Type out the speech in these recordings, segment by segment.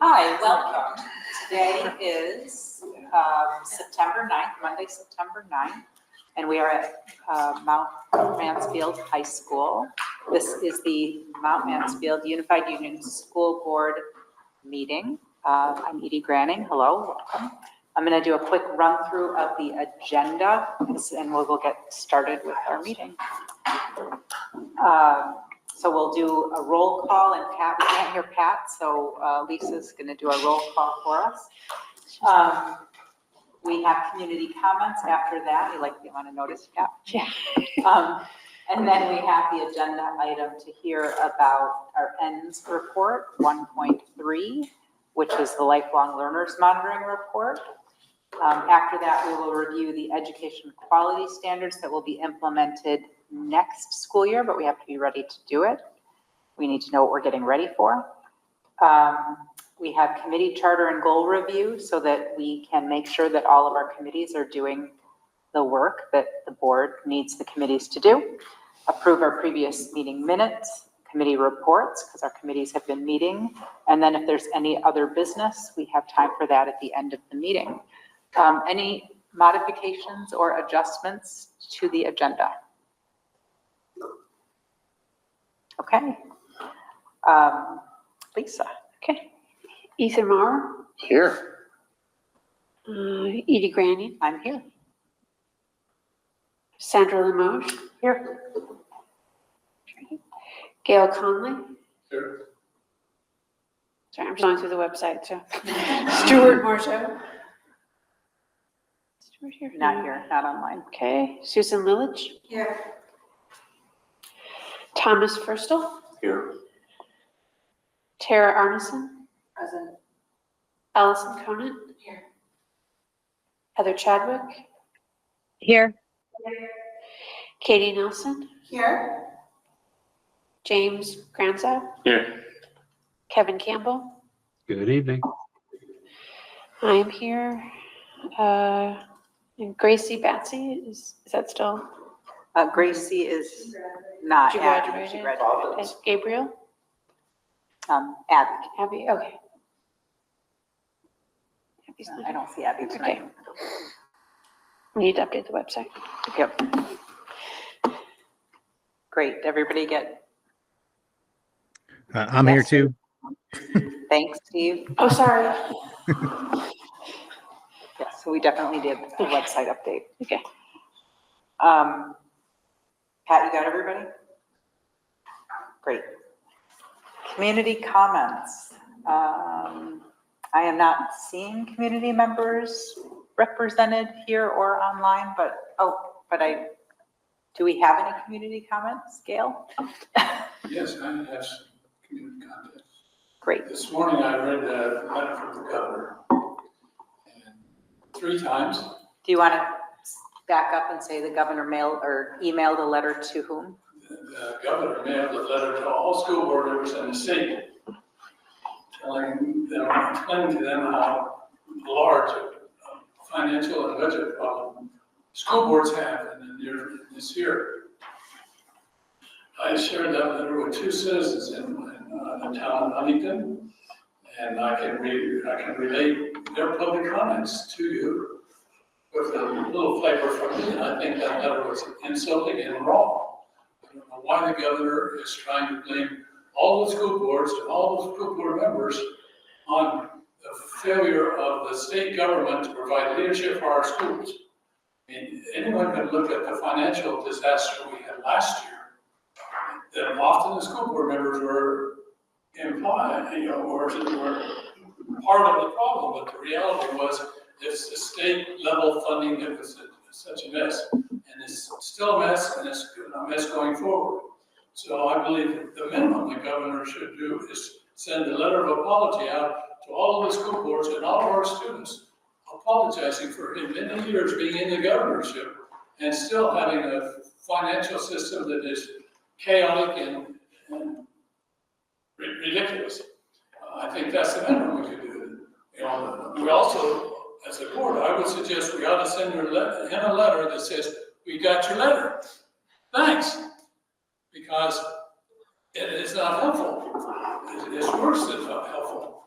Hi, welcome. Today is September 9th, Monday, September 9th, and we are at Mount Mansfield High School. This is the Mount Mansfield Unified Union School Board meeting. I'm Edie Granning. Hello, welcome. I'm going to do a quick run through of the agenda, and we'll get started with our meeting. So we'll do a roll call, and Pat, we can't hear Pat, so Lisa's going to do a roll call for us. We have community comments after that. You want to notice, Pat? Yeah. And then we have the agenda item to hear about our ENDS report 1.3, which is the Lifelong Learners Monitoring Report. After that, we will review the education quality standards that will be implemented next school year, but we have to be ready to do it. We need to know what we're getting ready for. We have committee charter and goal review so that we can make sure that all of our committees are doing the work that the board needs the committees to do. Approve our previous meeting minutes, committee reports, because our committees have been meeting. And then if there's any other business, we have time for that at the end of the meeting. Any modifications or adjustments to the agenda? Okay. Lisa. Okay. Ethan Maurer. Here. Edie Granning. I'm here. Sandra Limoges. Here. Gail Conley. Here. Sorry, I'm just going through the website, so. Stuart Marteau. Stuart here? Not here, not online. Okay. Susan Lillich. Here. Thomas Firstel. Here. Tara Arneson. Present. Allison Conant. Here. Heather Chadwick. Here. Katie Nelson. Here. James Granzow. Here. Kevin Campbell. Good evening. I am here. And Gracie Batsey, is that still? Gracie is not. She Abby. graduated. She graduated. As Gabriel? Abby. Abby, okay. Abby's I not. don't see Abby tonight. We need to update the website. Yep. Great. Everybody get. I'm here too. Thanks, Steve. Oh, sorry. Yeah, so we definitely did a website update. Okay. Pat, you got everybody? Great. Community comments. I am not seeing community members represented here or online, but do we have any community comments, Gail? Yes, I have some community comments. Great. This morning I read a letter from the governor, and 3 times. Do you want to back up and say the governor mailed or emailed a letter to whom? The governor mailed a letter to all school board members in the state, telling them, explaining to them how large a financial and budget problem school boards have in this year. I shared that letter with 2 citizens in the town of Huntington, and I can relate their public comments to you with a little flavor from me. And I think that letter was insulting and wrong. I don't know why the governor is trying to blame all the school boards and all the school board members on the failure of the state government to provide leadership for our schools. I mean, anyone can look at the financial disaster we had last year. That often the school board members were implied, or were part of the problem, but the reality was it's the state level funding that was such a mess, and it's still a mess, and it's a mess going forward. So I believe that the minimum the governor should do is send a letter of apology out to all of the school boards and all of our students, apologizing for in many years being in the governorship and still having a financial system that is chaotic and ridiculous. I think that's the minimum we could do. We also, as a board, I would suggest we ought to send him a letter that says, "We got your letter. Thanks." Because it is not helpful. It's worse than not helpful.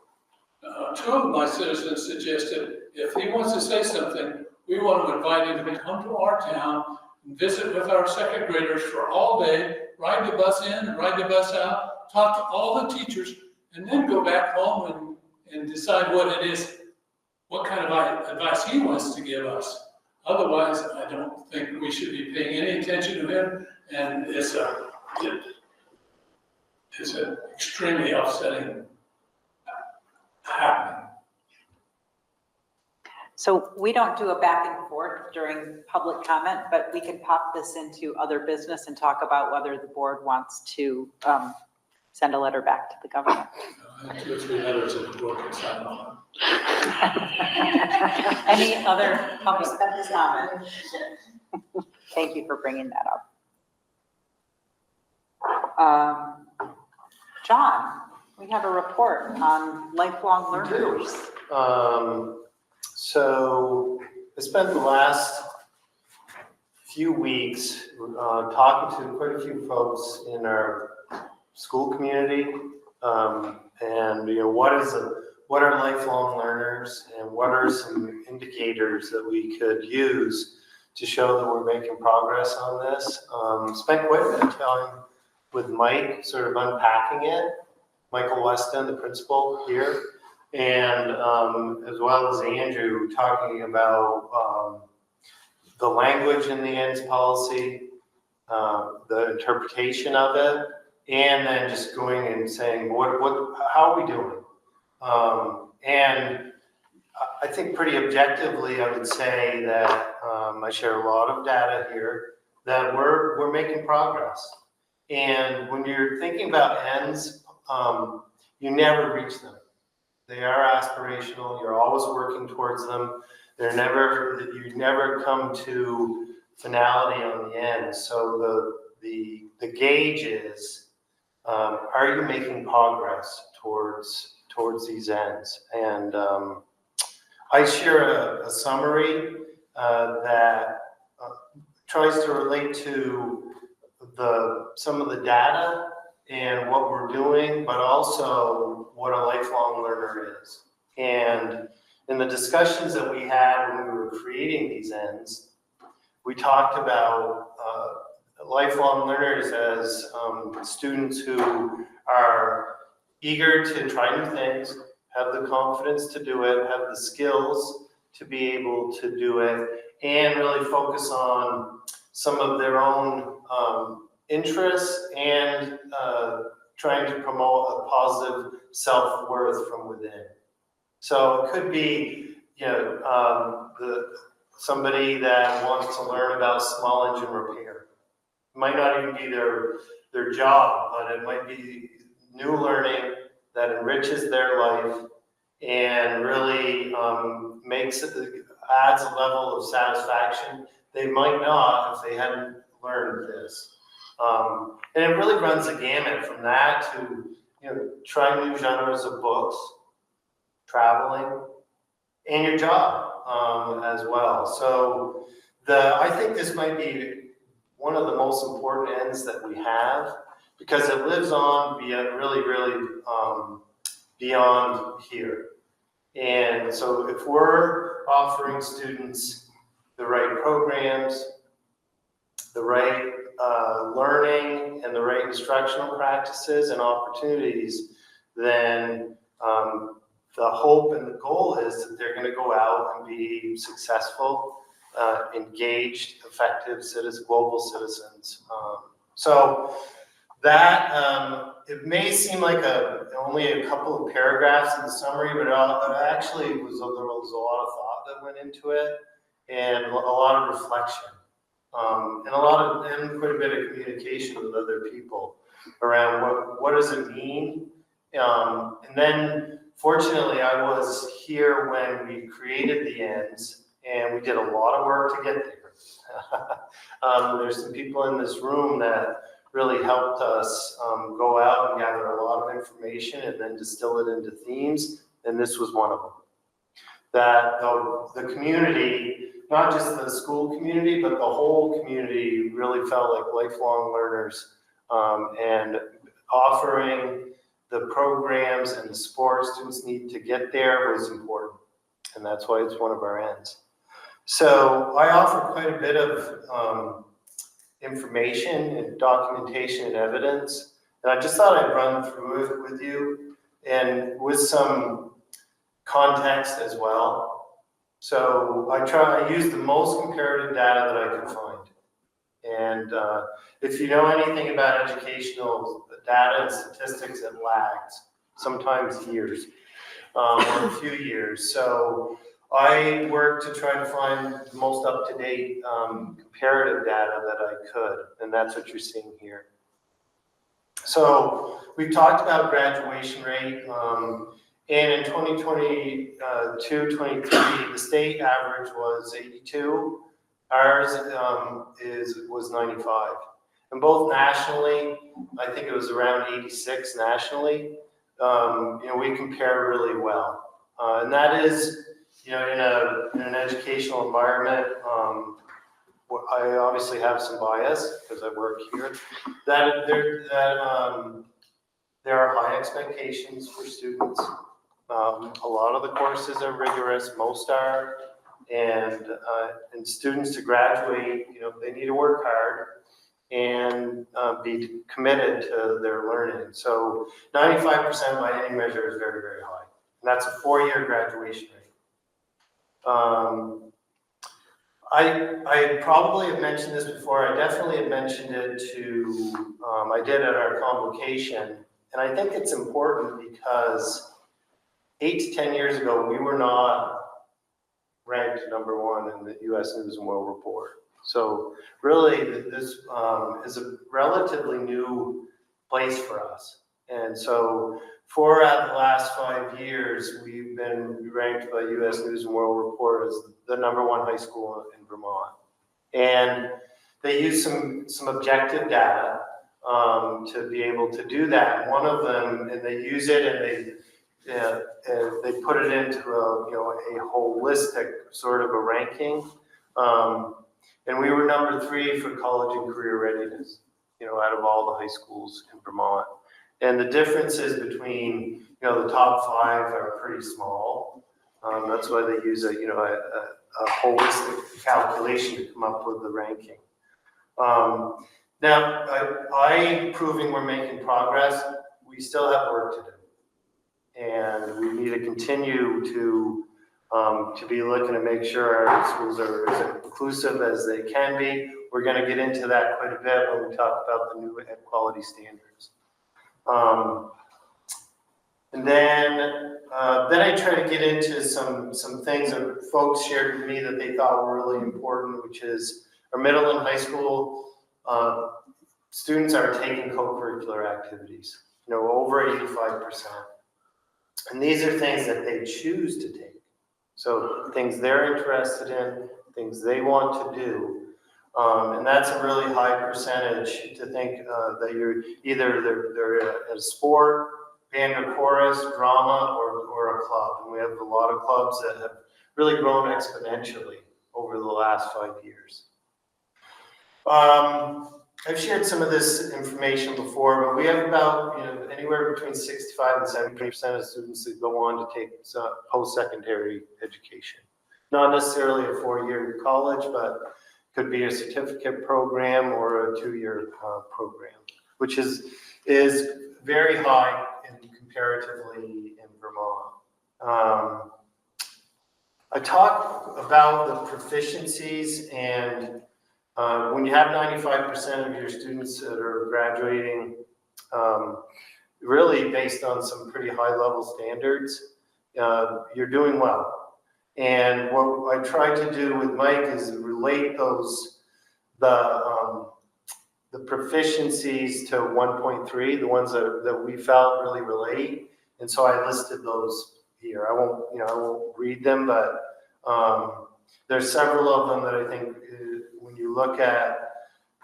two of my citizens suggested, if he wants to say something, we want to invite him to come to our town and visit with our second graders for all day, ride the bus in and ride the bus out, talk to all the teachers, and then go back home and decide what it is, what kind of advice he wants to give us. Otherwise, I don't think we should be paying any attention to him, and it's an extremely upsetting happening. So we don't do a back and forth during public comment, but we can pop this into other business and talk about whether the board wants to send a letter back to the governor. I have 2 or 3 letters that the board can sign on. Any other public comment? Thank you for bringing that up. John, we have a report on lifelong learners. So I spent the last few weeks talking to quite a few folks in our school community, and what are lifelong learners, and what are some indicators that we could use to show that we're making progress on this. Spent quite a bit of time with Mike, sort of unpacking it. Michael Weston, the principal here, and as well as Andrew, talking about the language in the ENDS policy, the interpretation of it, and then just going and saying, how are we doing? And I think pretty objectively, I would say that I share a lot of data here that we're making progress. And when you're thinking about ENDS, you never reach them. They are aspirational. You're always working towards them. You never come to finality on the end. So the gauge is, are you making progress towards these ends? And I share a summary that tries to relate to some of the data and what we're doing, but also what a lifelong learner is. And in the discussions that we had when we were creating these ends, we talked about lifelong learners as students who are eager to try new things, have the confidence to do it, have the skills to be able to do it, and really focus on some of their own interests and trying to promote a positive self-worth from within. So it could be, somebody that wants to learn about small engine repair. It might not even be their job, but it might be new learning that enriches their life and really adds a level of satisfaction they might not if they hadn't learned this. And it really runs the gamut from that to trying new genres of books, traveling, and your job as well. So I think this might be one of the most important ends that we have, because it lives on really beyond here. And so if we're offering students the right programs, the right learning, and the right instructional practices and opportunities, then the hope and the goal is that they're going to go out and be successful, engaged, effective global citizens. So that it may seem like only a couple of paragraphs in the summary, but it actually there was a lot of thought that went into it, and a lot of reflection, and quite a bit of communication with other people around what does it mean. And then, fortunately, I was here when we created the ends, and we did a lot of work to get there. There's some people in this room that really helped us go out and gather a lot of information and then distill it into themes, and this was one of them. That the community, not just the school community, but the whole community really felt like lifelong learners, and offering the programs and the sports students need to get there was important. And that's why it's one of our ends. So I offer quite a bit of information and documentation and evidence. And I just thought I'd run through it with you and with some context as well. So I use the most comparative data that I could find. And if you know anything about educational data and statistics, it lags, sometimes years, or a few years. So I worked to try to find the most up-to-date comparative data that I could, and that's what you're seeing here. So we've talked about graduation rate, and in 2022-23, the state average was 82. Ours was 95. And both nationally, I think it was around 86 nationally. We compare really well. And that is, in an educational environment, I obviously have some bias because I work here, that there are high expectations for students. A lot of the courses are rigorous, most are, and students to graduate, they need to work hard and be committed to their learning. So 95% by any measure is very, very high. And that's a 4-year graduation rate. I probably have mentioned this before. I definitely have mentioned it to, I did at our convocation. And I think it's important because 8 to 10 years ago, we were not ranked #1 in the U.S. News and World Report. So really, this is a relatively new place for us. And so 4 out of the last 5 years, we've been ranked by U.S. News and World Report as the #1 high school in Vermont. And they use some objective data to be able to do that. One of them, and they use it and they put it into a holistic sort of a ranking. And we were #3 for college and career readiness, out of all the high schools in Vermont. And the differences between, the top 5 are pretty small. That's why they use a holistic calculation to come up with the ranking. Now, I proving we're making progress, we still have work to do. And we need to continue to be looking to make sure our schools are as inclusive as they can be. We're going to get into that quite a bit when we talk about the new ed quality standards. And then I try to get into some things that folks shared with me that they thought were really important, which is our middle and high school students are taking co-curricular activities, over 85%. And these are things that they choose to take. So things they're interested in, things they want to do. And that's a really high percentage to think that you're either they're at a sport, band or chorus, drama, or a club. And we have a lot of clubs that have really grown exponentially over the last 5 years. I've shared some of this information before, but we have about anywhere between 65 and 70% of students that go on to take post-secondary education. Not necessarily a 4-year college, but could be a certificate program or a 2-year program, which is very high comparatively in Vermont. I talk about the proficiencies, and when you have 95% of your students that are graduating, really based on some pretty high level standards, you're doing well. And what I tried to do with Mike is relate the proficiencies to 1.3, the ones that we felt really relate. And so I listed those here. I won't read them, but there's several of them that I think when you look at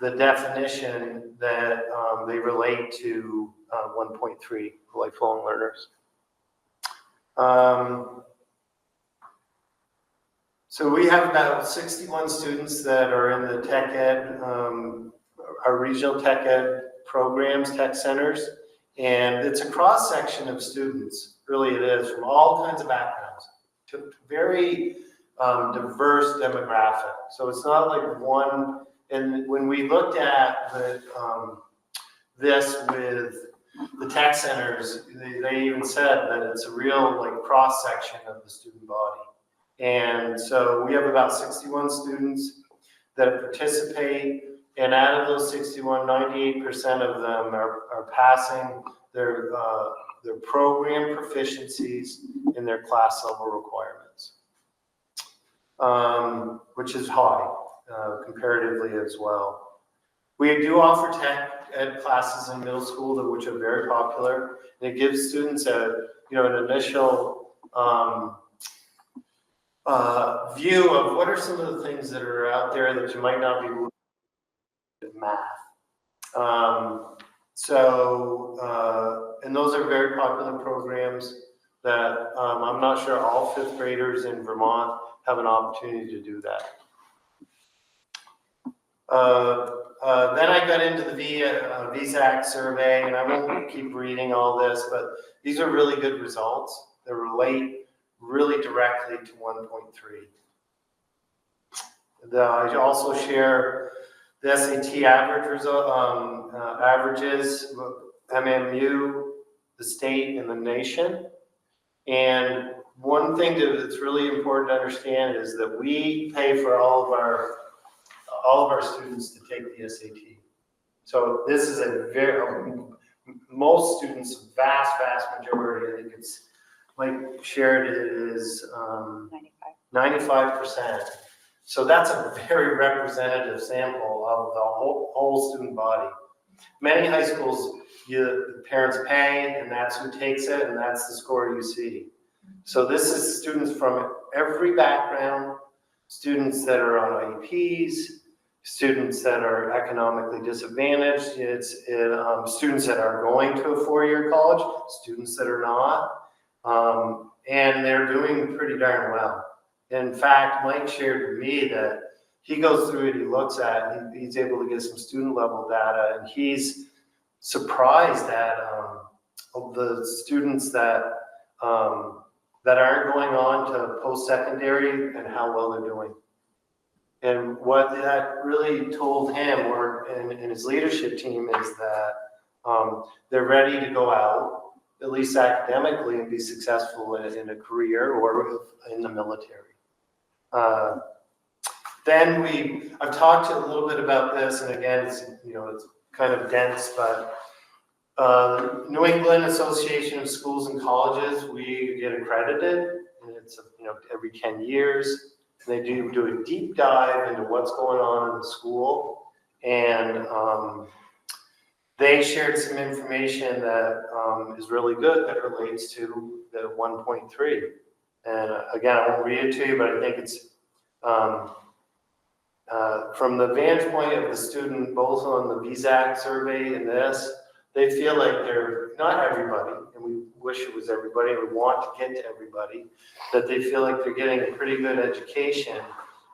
the definition that they relate to 1.3, lifelong learners. So we have about 61 students that are in the tech ed, our regional tech ed programs, tech centers. And it's a cross-section of students, really it is, from all kinds of backgrounds, to very diverse demographic. So it's not like one, and when we looked at this with the tech centers, they even said that it's a real like cross-section of the student body. And so we have about 61 students that participate, and out of those 61, 98% of them are passing their program proficiencies in their class level requirements, which is high comparatively as well. We do offer tech ed classes in middle school, which are very popular, and it gives students an initial view of what are some of the things that are out there that you might not be able to do math. And those are very popular programs that I'm not sure all fifth graders in Vermont have an opportunity to do that. Then I got into the VSAC survey, and I won't keep reading all this, but these are really good results that relate really directly to 1.3. I also share the SAT average result, averages, MMU, the state, and the nation. And one thing that's really important to understand is that we pay for all of our students to take the SAT. So this is a most students, vast majority, I think it's, Mike shared it is 95%. So that's a very representative sample of the whole student body. Many high schools, the parents pay, and that's who takes it, and that's the score you see. So this is students from every background, students that are on IEPs, students that are economically disadvantaged, students that are going to a four-year college, students that are not, and they're doing pretty darn well. In fact, Mike shared with me that he goes through it, he looks at it, he's able to get some student level data, and he's surprised at the students that aren't going on to post-secondary and how well they're doing. And what that really told him, and his leadership team, is that they're ready to go out, at least academically, and be successful in a career or in the military. I've talked a little bit about this, and again, it's kind of dense, but New England Association of Schools and Colleges, we get accredited, and it's every 10 years. They do a deep dive into what's going on in the school, and they shared some information that is really good that relates to the 1.3. And again, I won't read it to you, but I think it's from the vantage point of the student, both on the VSAC survey and this, they feel like they're not everybody, and we wish it was everybody, we want to get to everybody, that they feel like they're getting a pretty good education,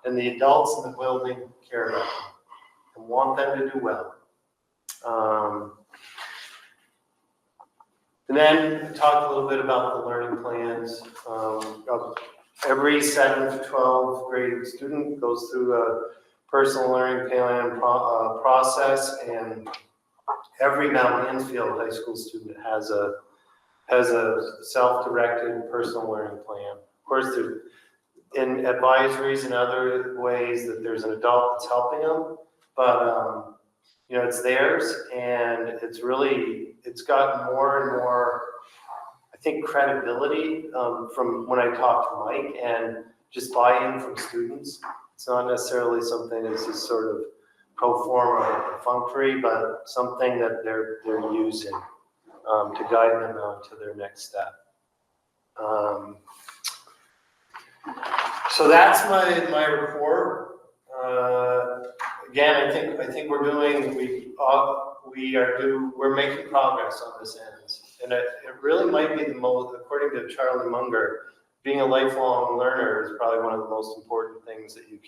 and the adults in the building care about them and want them to do well. And then talk a little bit about the learning plans. Every 7 to 12 grade student goes through a personal learning plan process, and every Mount Mansfield high school student has a self-directed personal learning plan. Of course, there's in advisories and other ways that there's an adult that's helping them, but it's theirs, and it's gotten more and more, I think, credibility from when I talk to Mike, and just buy-in from students. It's not necessarily something that's just sort of pro forma or perfunctory, but something that they're using to guide them on to their next step. So that's my report. Again, I think we're making progress on this end, and it really might be the most, according to Charlie Munger, being a lifelong learner is probably one of the most important things that you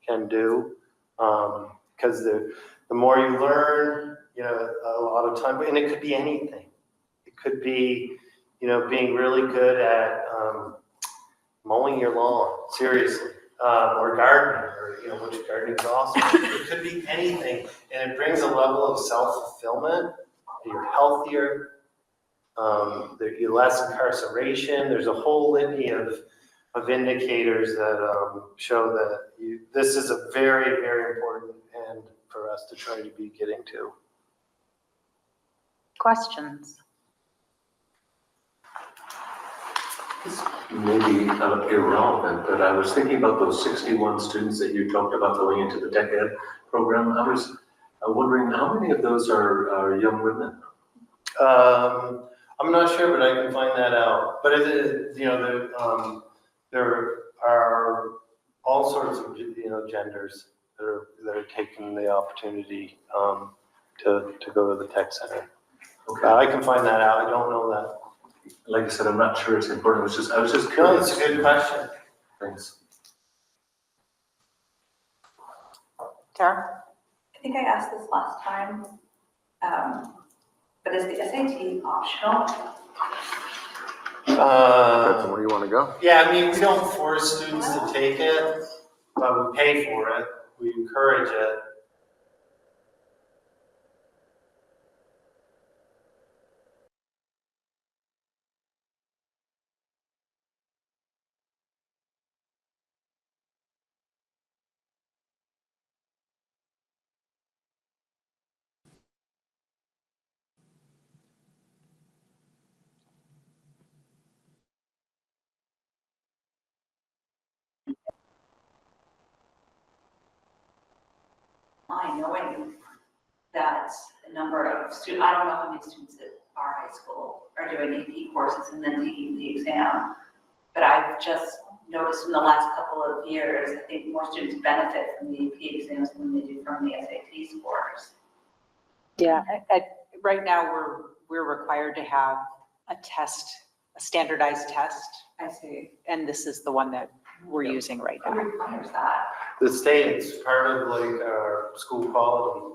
can do, because the more you learn, a lot of time, and it could be anything. Could be, you know, being really good at mowing your lawn, seriously, or gardening, or, you know, which gardening is awesome. It could be anything, and it brings a level of self-fulfillment. You're healthier, you're less incarceration. There's a whole litany of indicators that show that this is a very, very important end for us to try to be getting to. Questions? Maybe irrelevant, but I was thinking about those 61 students that you talked about going into the Tech Ed program. I was wondering how many of those are young women? I'm not sure, but I can find that out. But you know, there are all sorts of, you know, genders that are taking the opportunity to go to the tech center. Okay. I can find that out. I don't know that. Like I said, I'm not sure it's important. I was just No, curious. that's a good question. Thanks. Tara? I think I asked this last time, but is the SAT optional? Depends on where you want to go. Yeah, I mean, we don't force students to take it, but we pay for it. We encourage it. Knowing that a number of students, I don't know how many students at our high school are doing AP courses and then taking the exam, but I've just noticed in the last couple of years, I think more students benefit from the AP exams than they do from the SAT scores. Yeah, right now we're required to have a test, a standardized test, I see. and this is the one that we're using right Who now. requires that? The state's part of like our school quality.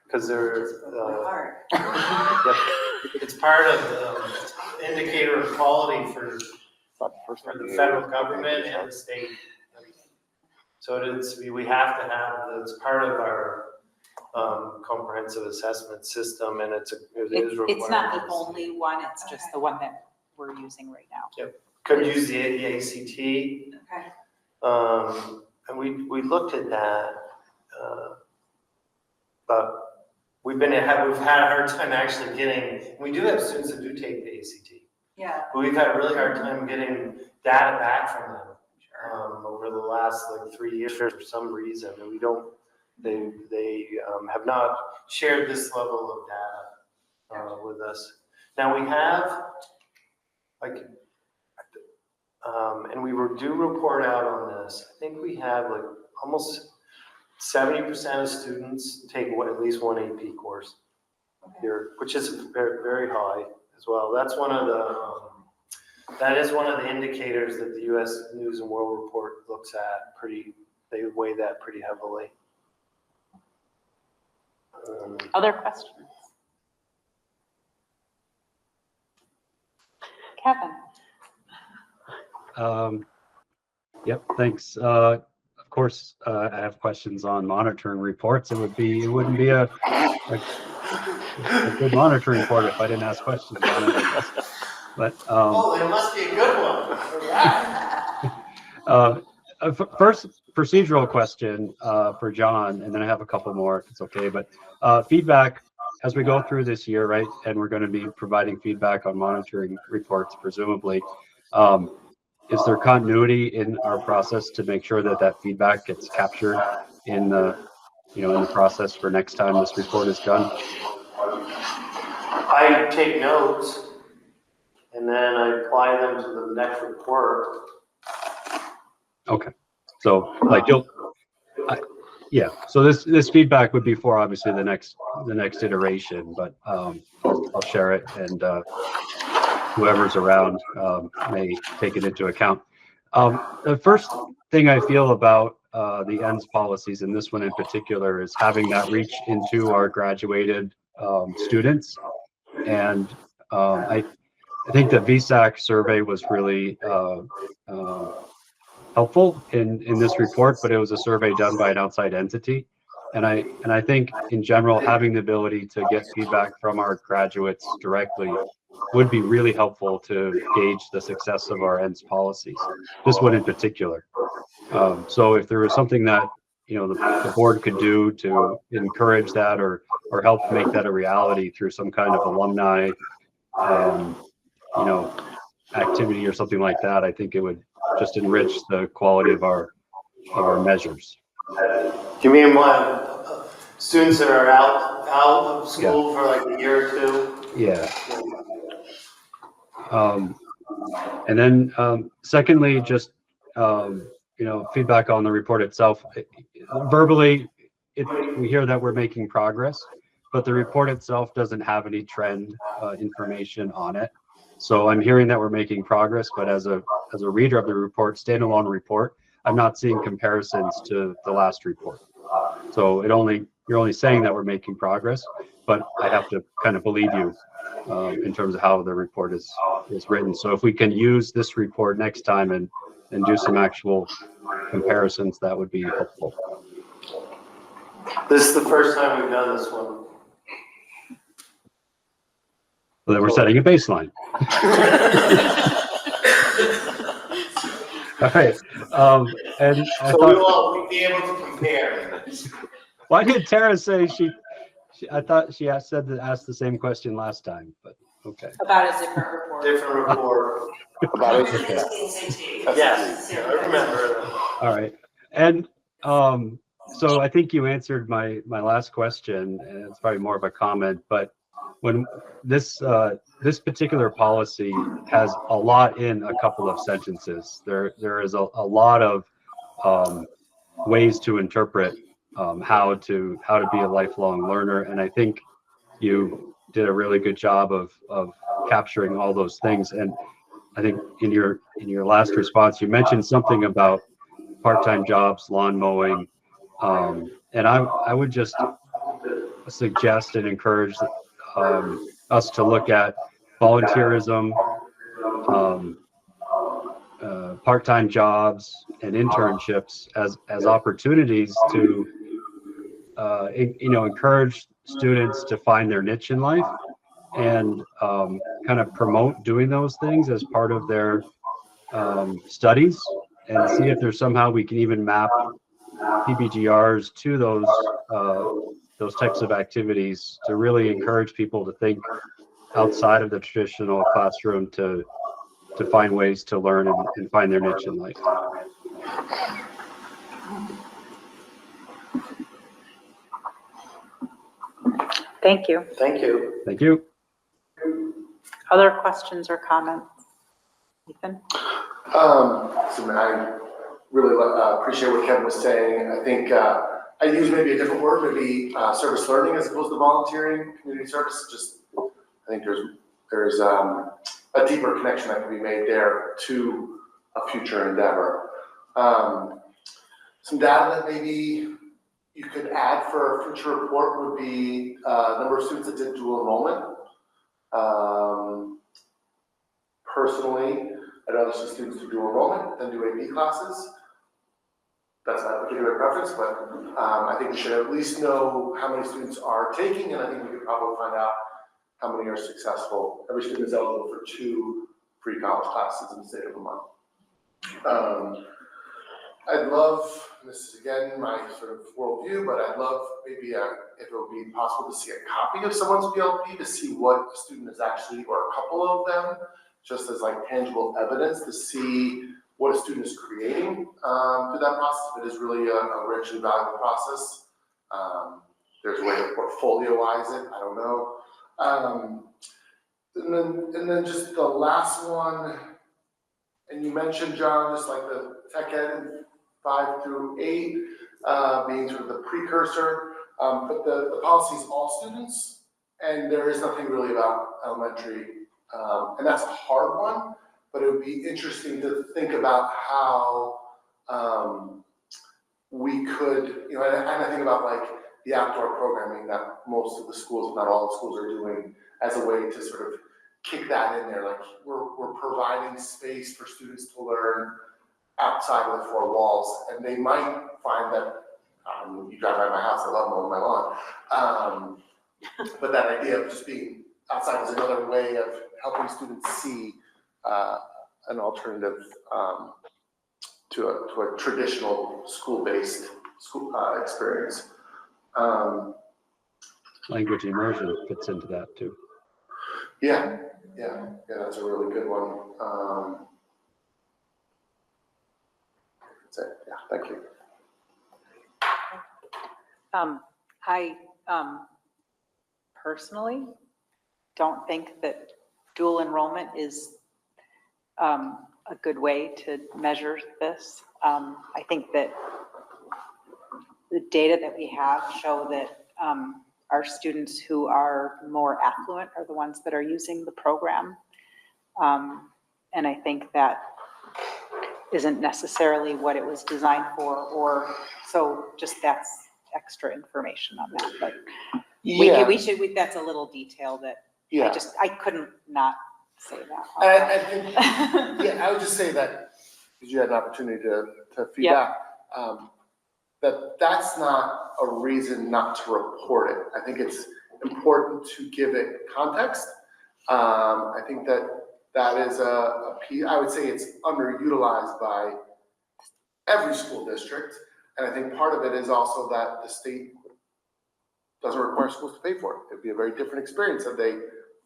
Because they're, It's really hard. it's part of the indicator of quality for the federal government and the state. So we have to have, it's part of our comprehensive assessment system, and it is required. It's not the only one, it's just the one that we're using right now. Could use the ACT. Okay. And we looked at that, but we've had a hard time actually getting, we do have students that do take the ACT, Yeah. but we've had a really hard time getting data back from them over the last like 3 years for some reason. And they have not shared this level of data with us. Now we have, like, and we do report out on this. I think we have like almost 70% of students take at least one AP course here, which is very, very high as well. That's one of the, that is one of the indicators that the U.S. News and World Report looks at they weigh that pretty heavily. Other questions? Kevin? Yep, thanks. Of course, I have questions on monitoring reports. It wouldn't be a good monitoring report if I didn't ask questions on it, I guess. But it must be a good one. first procedural question for John, and then I have a couple more if it's okay. But feedback as we go through this year, right? And we're going to be providing feedback on monitoring reports, presumably. Is there continuity in our process to make sure that that feedback gets captured in the, in the process for next time this report is done? I take notes and then I apply them to the next report. Okay, so like yeah. So this feedback would be for obviously the next iteration, but I'll share it, and whoever's around may take it into account. The first thing I feel about the ENDS policies, and this one in particular, is having that reach into our graduated students. And I think the VSAC survey was really helpful in this report, but it was a survey done by an outside entity. And I think in general, having the ability to get feedback from our graduates directly would be really helpful to gauge the success of our ENDS policies, this one in particular. So if there was something that, you know, the board could do to encourage that or help make that a reality through some kind of alumni, you know, activity or something like that, I think it would just enrich the quality of our measures. You mean students that are out of school for like a year or two? Yeah. And then secondly, just you know, feedback on the report itself. Verbally, we hear that we're making progress, but the report itself doesn't have any trend information on it. So I'm hearing that we're making progress, but as a reader of the report, standalone report, I'm not seeing comparisons to the last report. So you're only saying that we're making progress, but I have to kind of believe you in terms of how the report is written. So if we can use this report next time and do some actual comparisons, that would be helpful. This is the first time we've done this one. So then we're setting a baseline. All right. And I So thought, we'll be able to compare. why did Tara say I thought she asked the same question last time, but okay. About a different report. Different report. About it. Okay. Yes, I remember. All right. And so I think you answered my last question, and it's probably more of a comment, but when this particular policy has a lot in a couple of sentences. There is a lot of ways to interpret how to be a lifelong learner, and I think you did a really good job of capturing all those things. And I think in your last response, you mentioned something about part-time jobs, lawn mowing, and I would just suggest and encourage us to look at volunteerism, part-time jobs, and internships as opportunities to encourage students to find their niche in life and kind of promote doing those things as part of their studies, and see if there's somehow we can even map PBGRs to those types of activities to really encourage people to think outside of the traditional classroom to find ways to learn and find their niche in life. Thank you. Thank you. Thank you. Other questions or comments? Ethan? So I really appreciate what Kevin was saying. I think I use maybe a different word, maybe service learning as opposed to volunteering, community service. Just I think there's a deeper connection that can be made there to a future endeavor. Some data that maybe you could add for a future report would be number of students that did dual enrollment. Personally, I'd rather see students do dual enrollment than do AP classes. That's not a particular preference, but I think we should at least know how many students are taking, and I think we could probably find out how many are successful. Every student is eligible for 2 free college classes in the state of Vermont. I'd love, this is again my sort of worldview, but I'd love maybe if it would be possible to see a copy of someone's BLP to see what a student is actually, or a couple of them, just as like tangible evidence to see what a student is creating through that process. If it is really a rich and valuable process, there's a way to portfolioize it, I don't know. And then just the last one, and you mentioned, John, just like the tech ed 5 through 8 being sort of the precursor, but the policy is all students, and there is nothing really about elementary, and that's a hard one, but it would be interesting to think about how we could, and I think about like the outdoor programming that most of the schools, if not all the schools, are doing as a way to sort of kick that in there. Like we're providing space for students to learn outside of the four walls, and they might find that, you drive by my house, I love mowing my lawn. But that idea of just being outside is another way of helping students see an alternative to a traditional school-based experience. Language immersion fits into that too. Yeah, that's a really good one. That's it. Yeah, thank you. I personally don't think that dual enrollment is a good way to measure this. I think that the data that we have show that our students who are more affluent are the ones that are using the program. And I think that isn't necessarily what it was designed for, or so just that's extra information on that. But we should, that's a little detail that I couldn't not say that. I think, I would just say that, because you had an opportunity to feedback, that's not a reason not to report it. I think it's important to give it context. I think that is a piece, I would say it's underutilized by every school district. And I think part of it is also that the state doesn't require schools to pay for it. It'd be a very different experience if they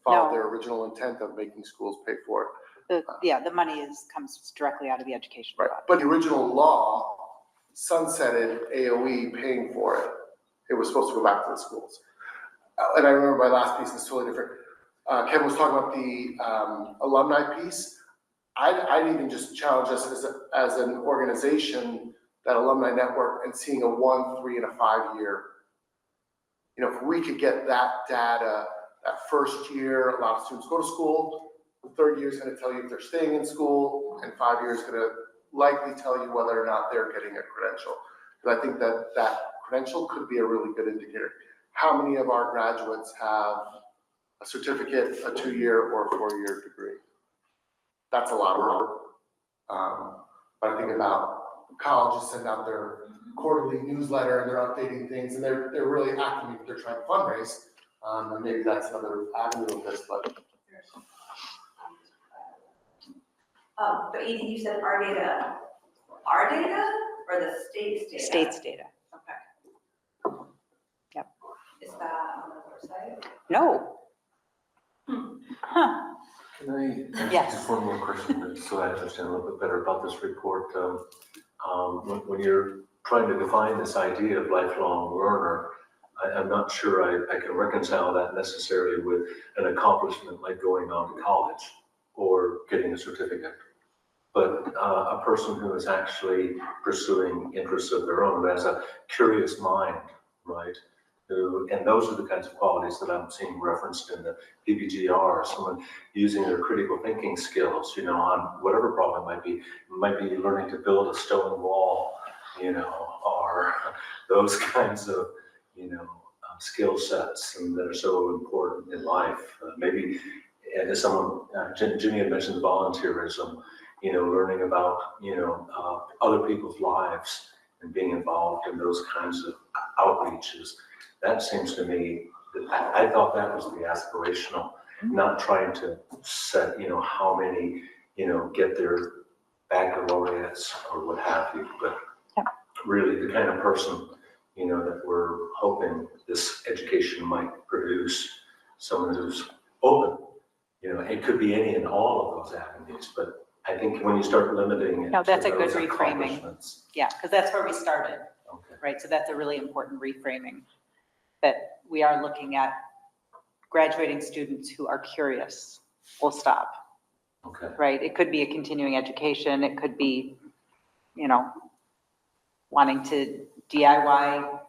followed their original intent of making schools pay for it. The money comes directly out of the education fund. Right, but the original law sunsetted AOE paying for it. It was supposed to go back to the schools. And I remember my last piece is totally different. Kevin was talking about the alumni piece. I'd even just challenge us as an organization, that alumni network, and seeing a 1, 3, and a 5 year. If we could get that data, that first year, a lot of students go to school. The third year is going to tell you if they're staying in school, and 5 years is going to likely tell you whether or not they're getting a credential. Because I think that credential could be a really good indicator. How many of our graduates have a certificate, a 2-year or a 4-year degree? That's a lot of work. But I think about colleges send out their quarterly newsletter and they're updating things, and they're really acting if they're trying to fundraise. And maybe that's another avenue of this, but. But Edie, you said our data or the state's data? State's data. Okay. Yep. Is that on the website? No. Huh. Can I ask Yes. just one more question, so I understand a little bit better about this report? When you're trying to define this idea of lifelong learner, I'm not sure I can reconcile that necessarily with an accomplishment like going on to college or getting a certificate. But a person who is actually pursuing interests of their own, who has a curious mind, right? And those are the kinds of qualities that I'm seeing referenced in the PBGR. Someone using their critical thinking skills, on whatever problem it might be learning to build a stone wall, or those kinds of, skill sets and that are so important in life. Maybe, as someone, Ginny had mentioned volunteerism, learning about, other people's lives and being involved in those kinds of outreaches. That seems to me, I thought that was the aspirational, not trying to set, how many, get their baccalaureates or what have you, but really the kind of person, that we're hoping this education might produce, someone who's open. It could be any and all of those avenues, but I think when you start limiting it No, that's to a good those reframing. accomplishments. Yeah, because that's where we started, Okay. right? So that's a really important reframing, that we are looking at graduating students who are curious, full stop, Okay. right? It could be a continuing education. It could be, wanting to DIY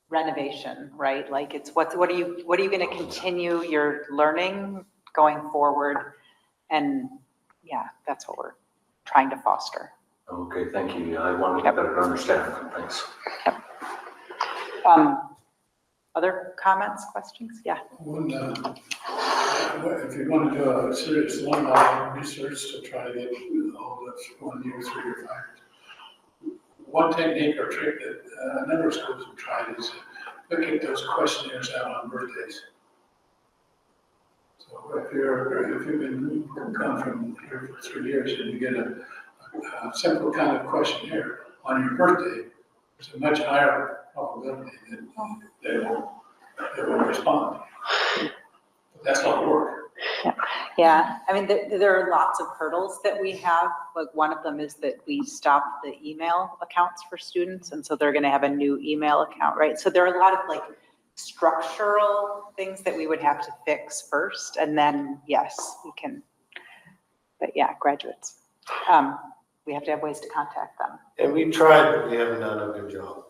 renovation, right? Like it's what are you going to continue your learning going forward? And yeah, that's what we're trying to foster. Okay, thank you. I wanted to better understand. Thanks. Other comments, questions? Yeah. One, if you want to do a serious long line research to try to get hold of 1 year, 3 or 5, one technique or trick that a number of schools have tried is look at those questionnaires out on birthdays. So if you've been gone from here for 3 years and you get a simple kind of questionnaire on your birthday, there's a much higher probability that they will respond. But that's a lot of work. Yeah, I mean, there are lots of hurdles that we have. Like one of them is that we stopped the email accounts for students, and so they're going to have a new email account, right? So there are a lot of like structural things that we would have to fix first, and then yes, we can. But yeah, graduates, we have to have ways to contact them. And we've tried, but we haven't done a good job.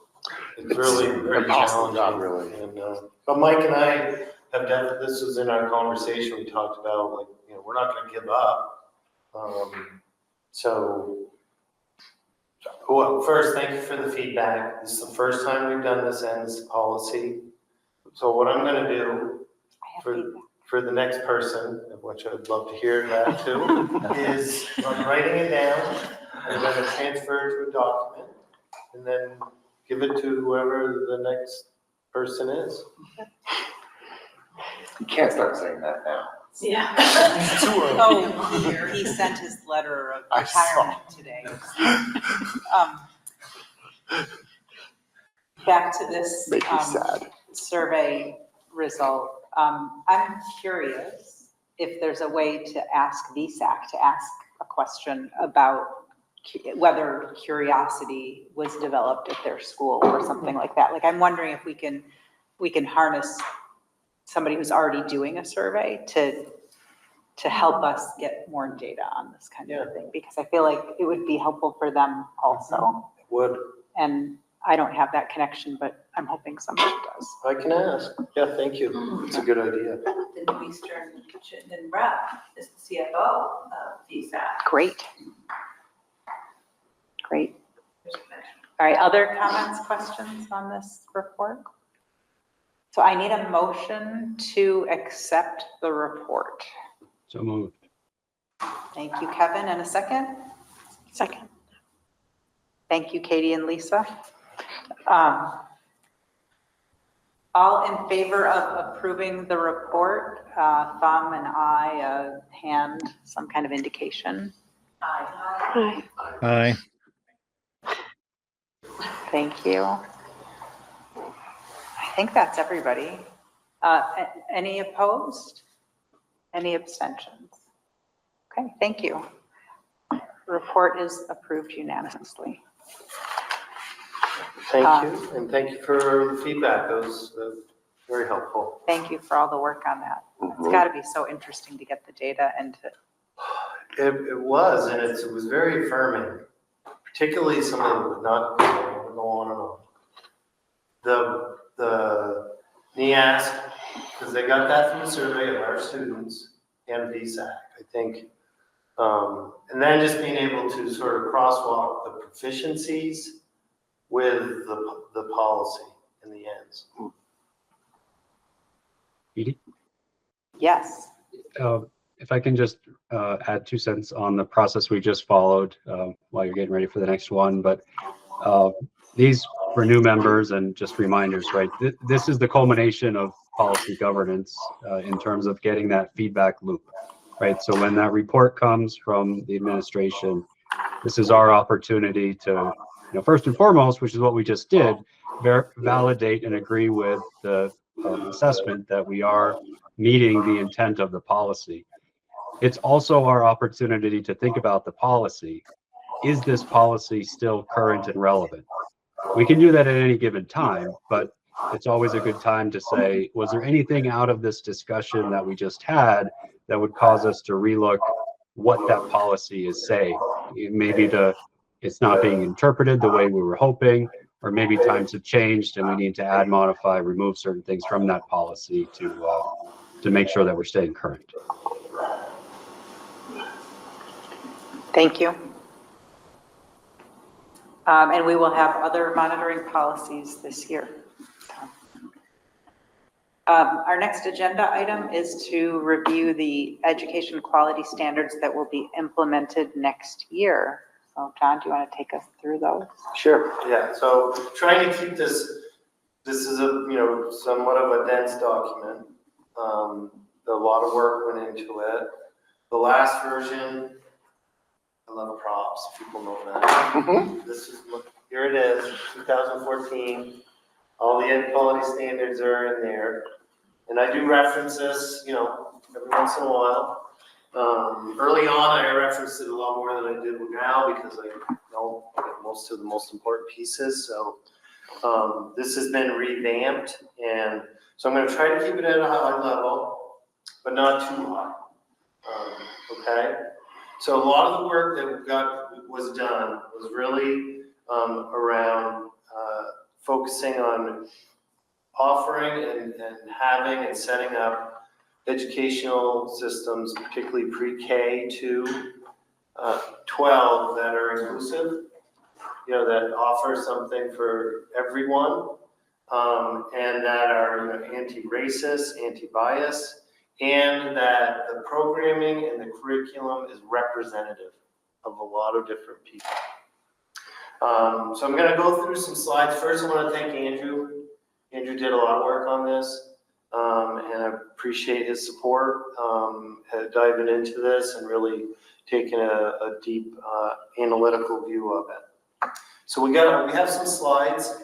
It's really pretty Impossible challenging. job, really. And, but Mike and I have definitely, this was in our conversation, we talked about, like, you know, we're not gonna give up. Well, first, thank you for the feedback. This is the first time we've done this ends policy. So what I'm gonna do for the next person, which I'd love to hear that too, is I'm writing it down, and then I transfer it to a document, and then give it to whoever the next person is. You can't start saying that now. Yeah. It's too early. Oh, he sent his letter of I saw. retirement today. Back to this Make me sad. survey result. I'm curious if there's a way to ask VSAC to ask a question about whether curiosity was developed at their school or something like that. Like, I'm wondering if we can harness somebody who's already doing a survey to help us get more data on this kind of thing, because I feel like it would be helpful for them also. Would, And I don't have that connection, but I'm hoping somebody does. I can ask. Yeah, thank you. It's a good idea. The New Eastern Chittenden rep is the CFO of DSAC. Great. Great. All right, other comments, questions on this report? So I need a motion to accept the report. So moved. Thank you, Kevin, and a second. Second. Thank you, Katie and Lisa. All in favor of approving the report, thumb and eye, hand, some kind of indication. Aye. Hi. Aye. Thank you. I think that's everybody. Any opposed? Any abstentions? Okay, thank you. Report is approved unanimously. Thank you, and thank you for the feedback. That was very helpful. Thank you for all the work on that. It's got to be so interesting to get the data and to, It was, and it was very affirming, particularly some of the not go on and on. The NEASC, because they got that from the survey of our students and VSAC, I think. And then just being able to sort of crosswalk the proficiencies with the policy in the ends. Edie? yes. If I can just add 2 cents on the process we just followed while you're getting ready for the next one, but these for new members and just reminders, right? This is the culmination of policy governance in terms of getting that feedback loop, right? So when that report comes from the administration, this is our opportunity to, first and foremost, which is what we just did, validate and agree with the assessment that we are meeting the intent of the policy. It's also our opportunity to think about the policy. Is this policy still current and relevant? We can do that at any given time, but it's always a good time to say, was there anything out of this discussion that we just had that would cause us to relook what that policy is saying? Maybe it's not being interpreted the way we were hoping, or maybe times have changed and we need to add, modify, remove certain things from that policy to make sure that we're staying current. Thank you. And we will have other monitoring policies this year. Our next agenda item is to review the education quality standards that will be implemented next year. So John, do you want to take us through those? Sure, yeah, so trying to keep this is somewhat of a dense document. A lot of work went into it. The last version, I love props, people know that. Here it is, 2014. All the ed quality standards are in there. And I do reference this, every once in a while. Early on, I referenced it a lot more than I do now because I know most of the most important pieces. So this has been revamped, and so I'm going to try to keep it at a high level, but not too high. Okay, so a lot of the work that was done was really around focusing on offering and having and setting up educational systems, particularly pre-K to 12, that are inclusive, that offer something for everyone, and that are anti-racist, anti-bias, and that the programming and the curriculum is representative of a lot of different people. So I'm going to go through some slides. First, I want to thank Andrew. Andrew did a lot of work on this, and I appreciate his support, diving into this and really taking a deep analytical view of it. So we have some slides,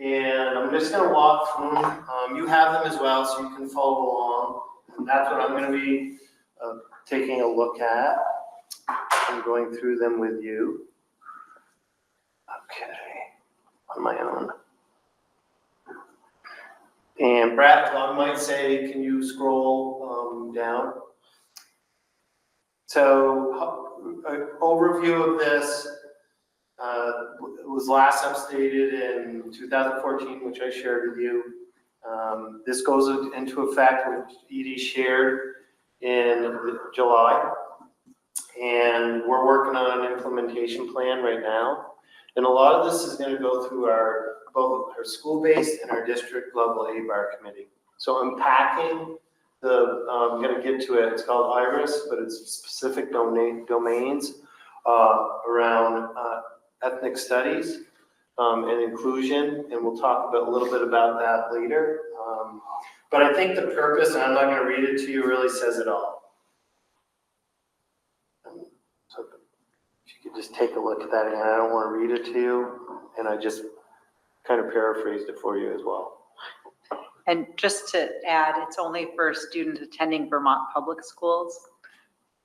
and I'm just going to walk through them. You have them as well, so you can follow along. And that's what I'm going to be taking a look at. I'm going through them with you. Okay, on my own. And Brad, I might say, can you scroll down? So, an overview of this was last updated in 2014, which I shared with you. This goes into effect, which Edie shared in July. And we're working on an implementation plan right now. And a lot of this is going to go through both our school-based and our district level ABAR committee. So unpacking I'm going to get to it. It's called IRIS, but it's specific domains around ethnic studies and inclusion, and we'll talk a little bit about that later. But I think the purpose, and I'm not going to read it to you, really says it all. So if you could just take a look at that, and I don't want to read it to you, and I just kind of paraphrased it for you as well. And just to add, it's only for students attending Vermont public schools.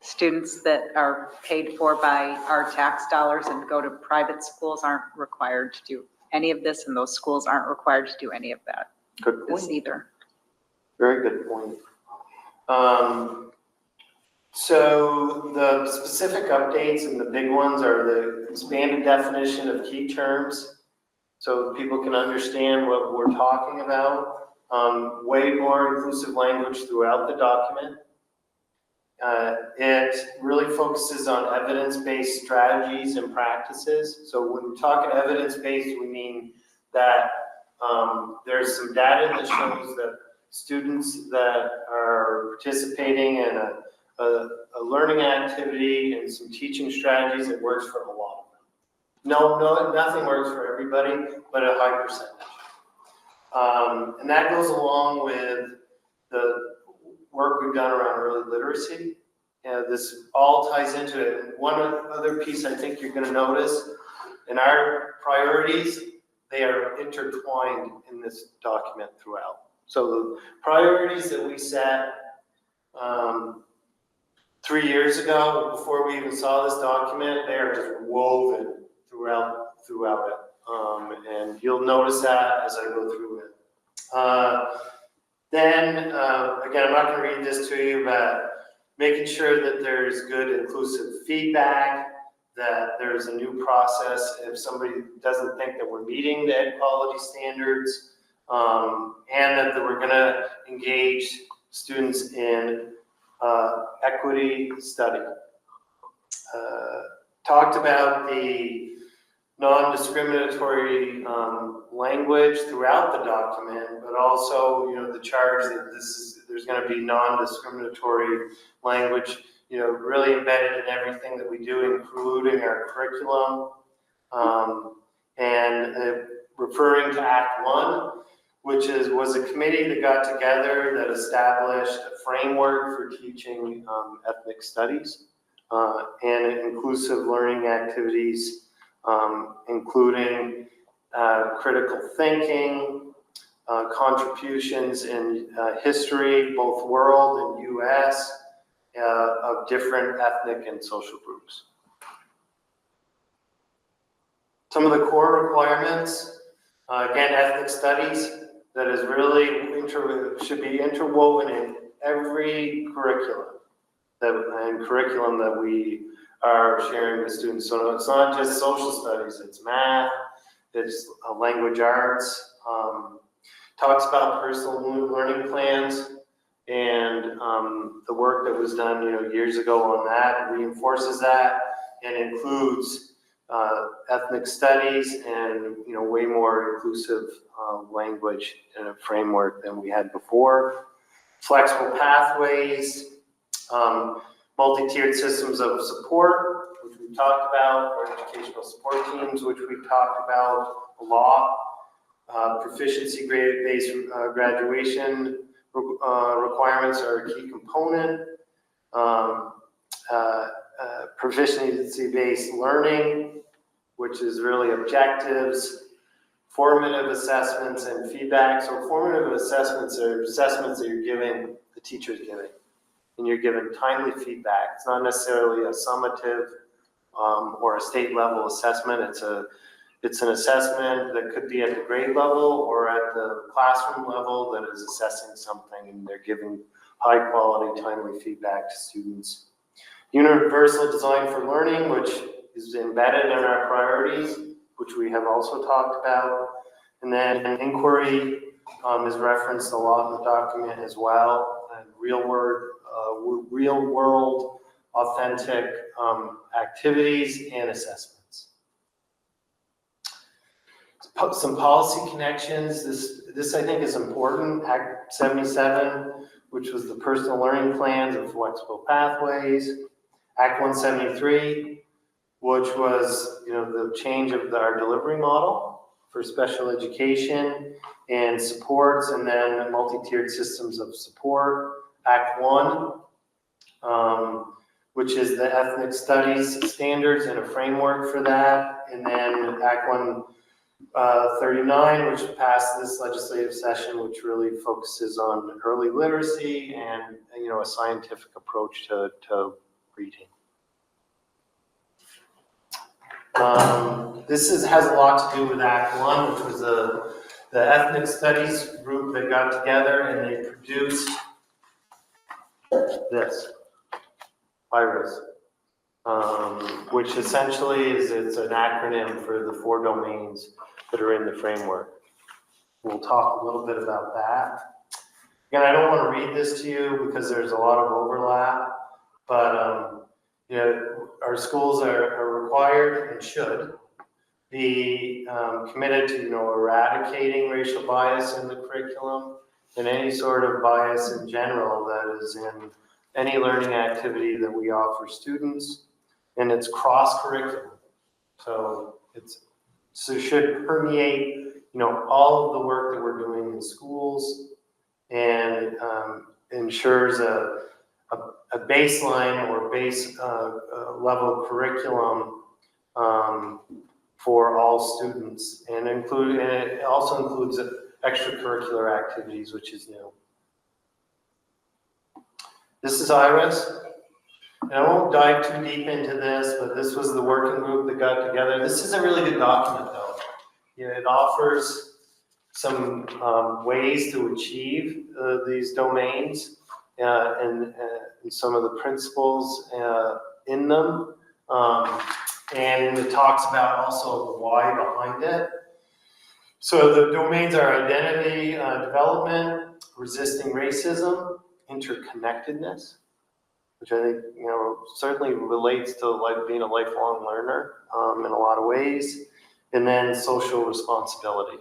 Students that are paid for by our tax dollars and go to private schools aren't required to do any of this, and those schools aren't required to do any of that. Good point. Either. Very good point. So the specific updates and the big ones are the expanded definition of key terms, so people can understand what we're talking about. Way more inclusive language throughout the document. It really focuses on evidence-based strategies and practices. So when we're talking evidence-based, we mean that there's some data that shows that students that are participating in a learning activity and some teaching strategies, it works for a lot of them. Nothing works for everybody, but a high percentage. And that goes along with the work we've done around early literacy. This all ties into it. One other piece I think you're going to notice in our priorities, they are intertwined in this document throughout. So the priorities that we set 3 years ago, before we even saw this document, they are just woven throughout it. And you'll notice that as I go through it. Then, again, I'm not going to read this to you, but making sure that there's good inclusive feedback, that there's a new process if somebody doesn't think that we're meeting the ed quality standards, and that we're going to engage students in equity study. Talked about the non-discriminatory language throughout the document, but also, the charge that there's going to be non-discriminatory language, really embedded in everything that we do, including our curriculum, and referring to Act 1, which was a committee that got together that established a framework for teaching ethnic studies and inclusive learning activities, including critical thinking, contributions in history, both world and US, of different ethnic and social groups. Some of the core requirements, again, ethnic studies, that is really should be interwoven in every curriculum that we are sharing with students. So it's not just social studies, it's math, it's language arts, talks about personal learning plans, and the work that was done, years ago on that, reinforces that, and includes ethnic studies and, way more inclusive language and a framework than we had before. Flexible pathways, multi-tiered systems of support, which we've talked about, or educational support teams, which we've talked about a lot. Proficiency-based graduation requirements are a key component. Proficiency-based learning, which is really objectives, formative assessments, and feedback. So formative assessments are assessments that you're giving, the teacher's giving, and you're giving timely feedback. It's not necessarily a summative or a state level assessment. It's an assessment that could be at the grade level or at the classroom level that is assessing something, and they're giving high quality, timely feedback to students. Universal design for learning, which is embedded in our priorities, which we have also talked about. And then inquiry is referenced a lot in the document as well, and real world authentic activities and assessments. Some policy connections. This I think is important. Act 77, which was the personal learning plans and flexible pathways. Act 173, which was the change of our delivery model for special education and supports, and then multi-tiered systems of support. Act 1, which is the ethnic studies standards and a framework for that. And then Act 139, which passed this legislative session, which really focuses on early literacy and a scientific approach to reading. This has a lot to do with Act 1, which was the ethnic studies group that got together and they produced this, IRIS, which essentially it's an acronym for the 4 domains that are in the framework. We'll talk a little bit about that. Again, I don't want to read this to you because there's a lot of overlap, but our schools are required and should be committed to eradicating racial bias in the curriculum and any sort of bias in general that is in any learning activity that we offer students, and it's cross-curriculum. So it should permeate all of the work that we're doing in schools, and ensures a baseline or base level curriculum for all students, and it also includes extracurricular activities, which is new. This is IRIS, and I won't dive too deep into this, but this was the working group that got together. This is a really good document, though. It offers some ways to achieve these domains and some of the principles in them. And it talks about also the why behind it. So the domains are identity development, resisting racism, interconnectedness, which I think certainly relates to being a lifelong learner in a lot of ways. and then social responsibility.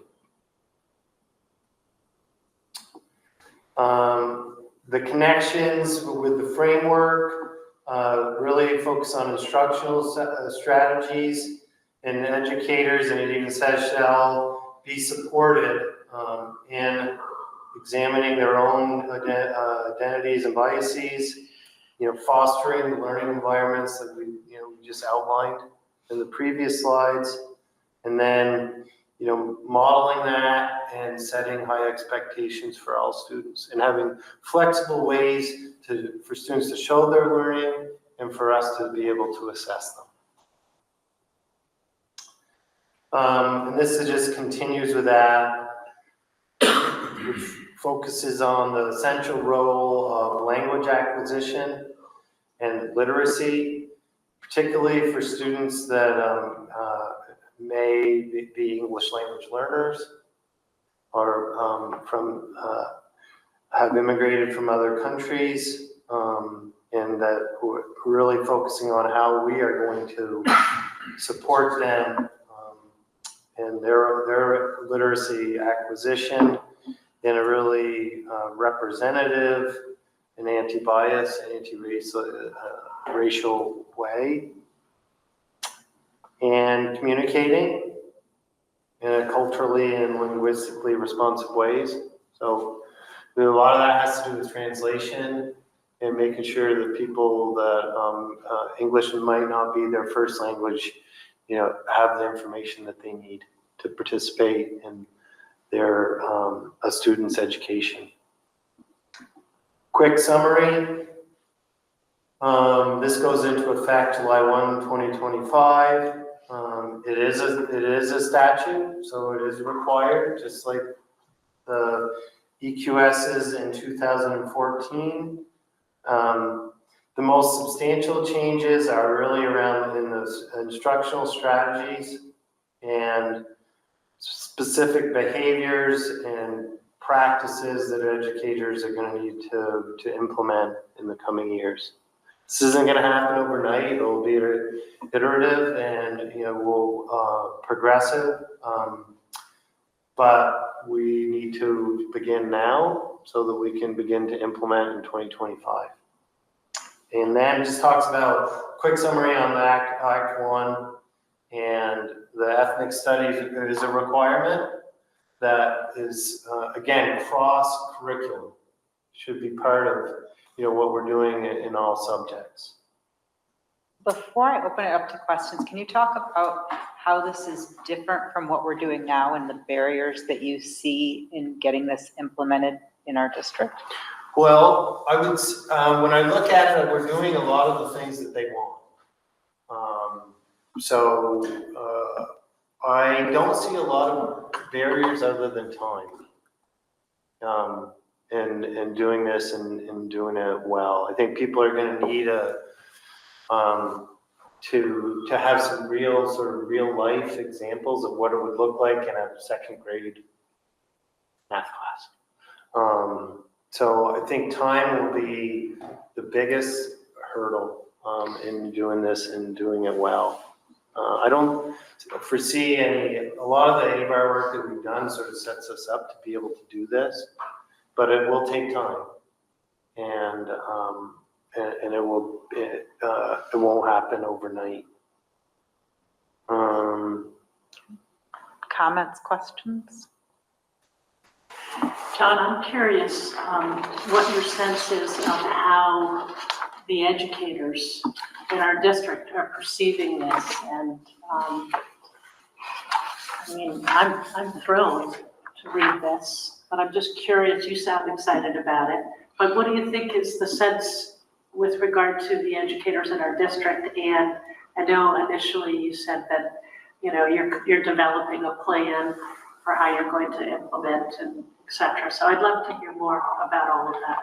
The connections with the framework really focus on instructional strategies, and educators, and it even says shall be supported in examining their own identities and biases, fostering the learning environments that we just outlined in the previous slides, and then modeling that and setting high expectations for all students, and having flexible ways for students to show their learning and for us to be able to assess them. And this just continues with that, which focuses on the essential role of language acquisition and literacy, particularly for students that may be English language learners or have immigrated from other countries, and that we're really focusing on how we are going to support them and their literacy acquisition in a really representative and anti-bias, anti-racial way, and communicating in a culturally and linguistically responsive ways. So a lot of that has to do with translation and making sure that people that English might not be their first language, have the information that they need to participate in their a student's education. Quick summary. This goes into effect July 1, 2025. It is a statute, so it is required, just like the EQSs in 2014. The most substantial changes are really around in the instructional strategies and specific behaviors and practices that educators are going to need to implement in the coming years. This isn't going to happen overnight. It'll be iterative and progressive, but we need to begin now so that we can begin to implement in 2025. And then just talks about quick summary on Act 1, and the ethnic studies is a requirement that is, again, cross-curriculum. Should be part of what we're doing in all subjects. Before I open it up to questions, can you talk about how this is different from what we're doing now and the barriers that you see in getting this implemented in our district? Well, I would, when I look at it, we're doing a lot of the things that they want. I don't see a lot of barriers other than time. And doing this and doing it well. I think people are going to need to have some real life examples of what it would look like in a second grade math class. So I think time will be the biggest hurdle in doing this and doing it well. I don't foresee a lot of the ABAR work that we've done sort of sets us up to be able to do this, but it will take time, and it won't happen overnight. Comments, questions? John, I'm curious what your sense is of how the educators in our district are perceiving this. And I'm thrilled to read this, but I'm just curious. You sound excited about it, but what do you think is the sense with regard to the educators in our district? And I know initially you said that you're developing a plan for how you're going to implement and et cetera. So I'd love to hear more about all of that.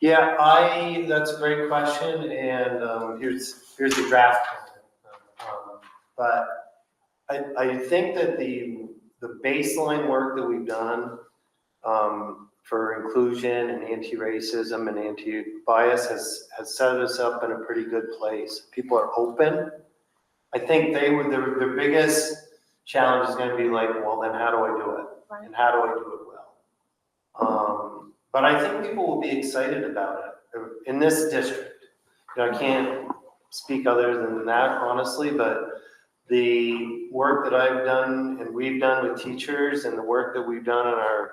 Yeah, that's a great question, and here's the draft. But I think that the baseline work that we've done for inclusion and anti-racism and anti-bias has set us up in a pretty good place. People are open. I think their biggest challenge is gonna be like, well, then how do I do it? And how do I do it well? But I think people will be excited about it in this district. You know, I can't speak other than that, honestly, but the work that I've done and we've done with teachers and the work that we've done in our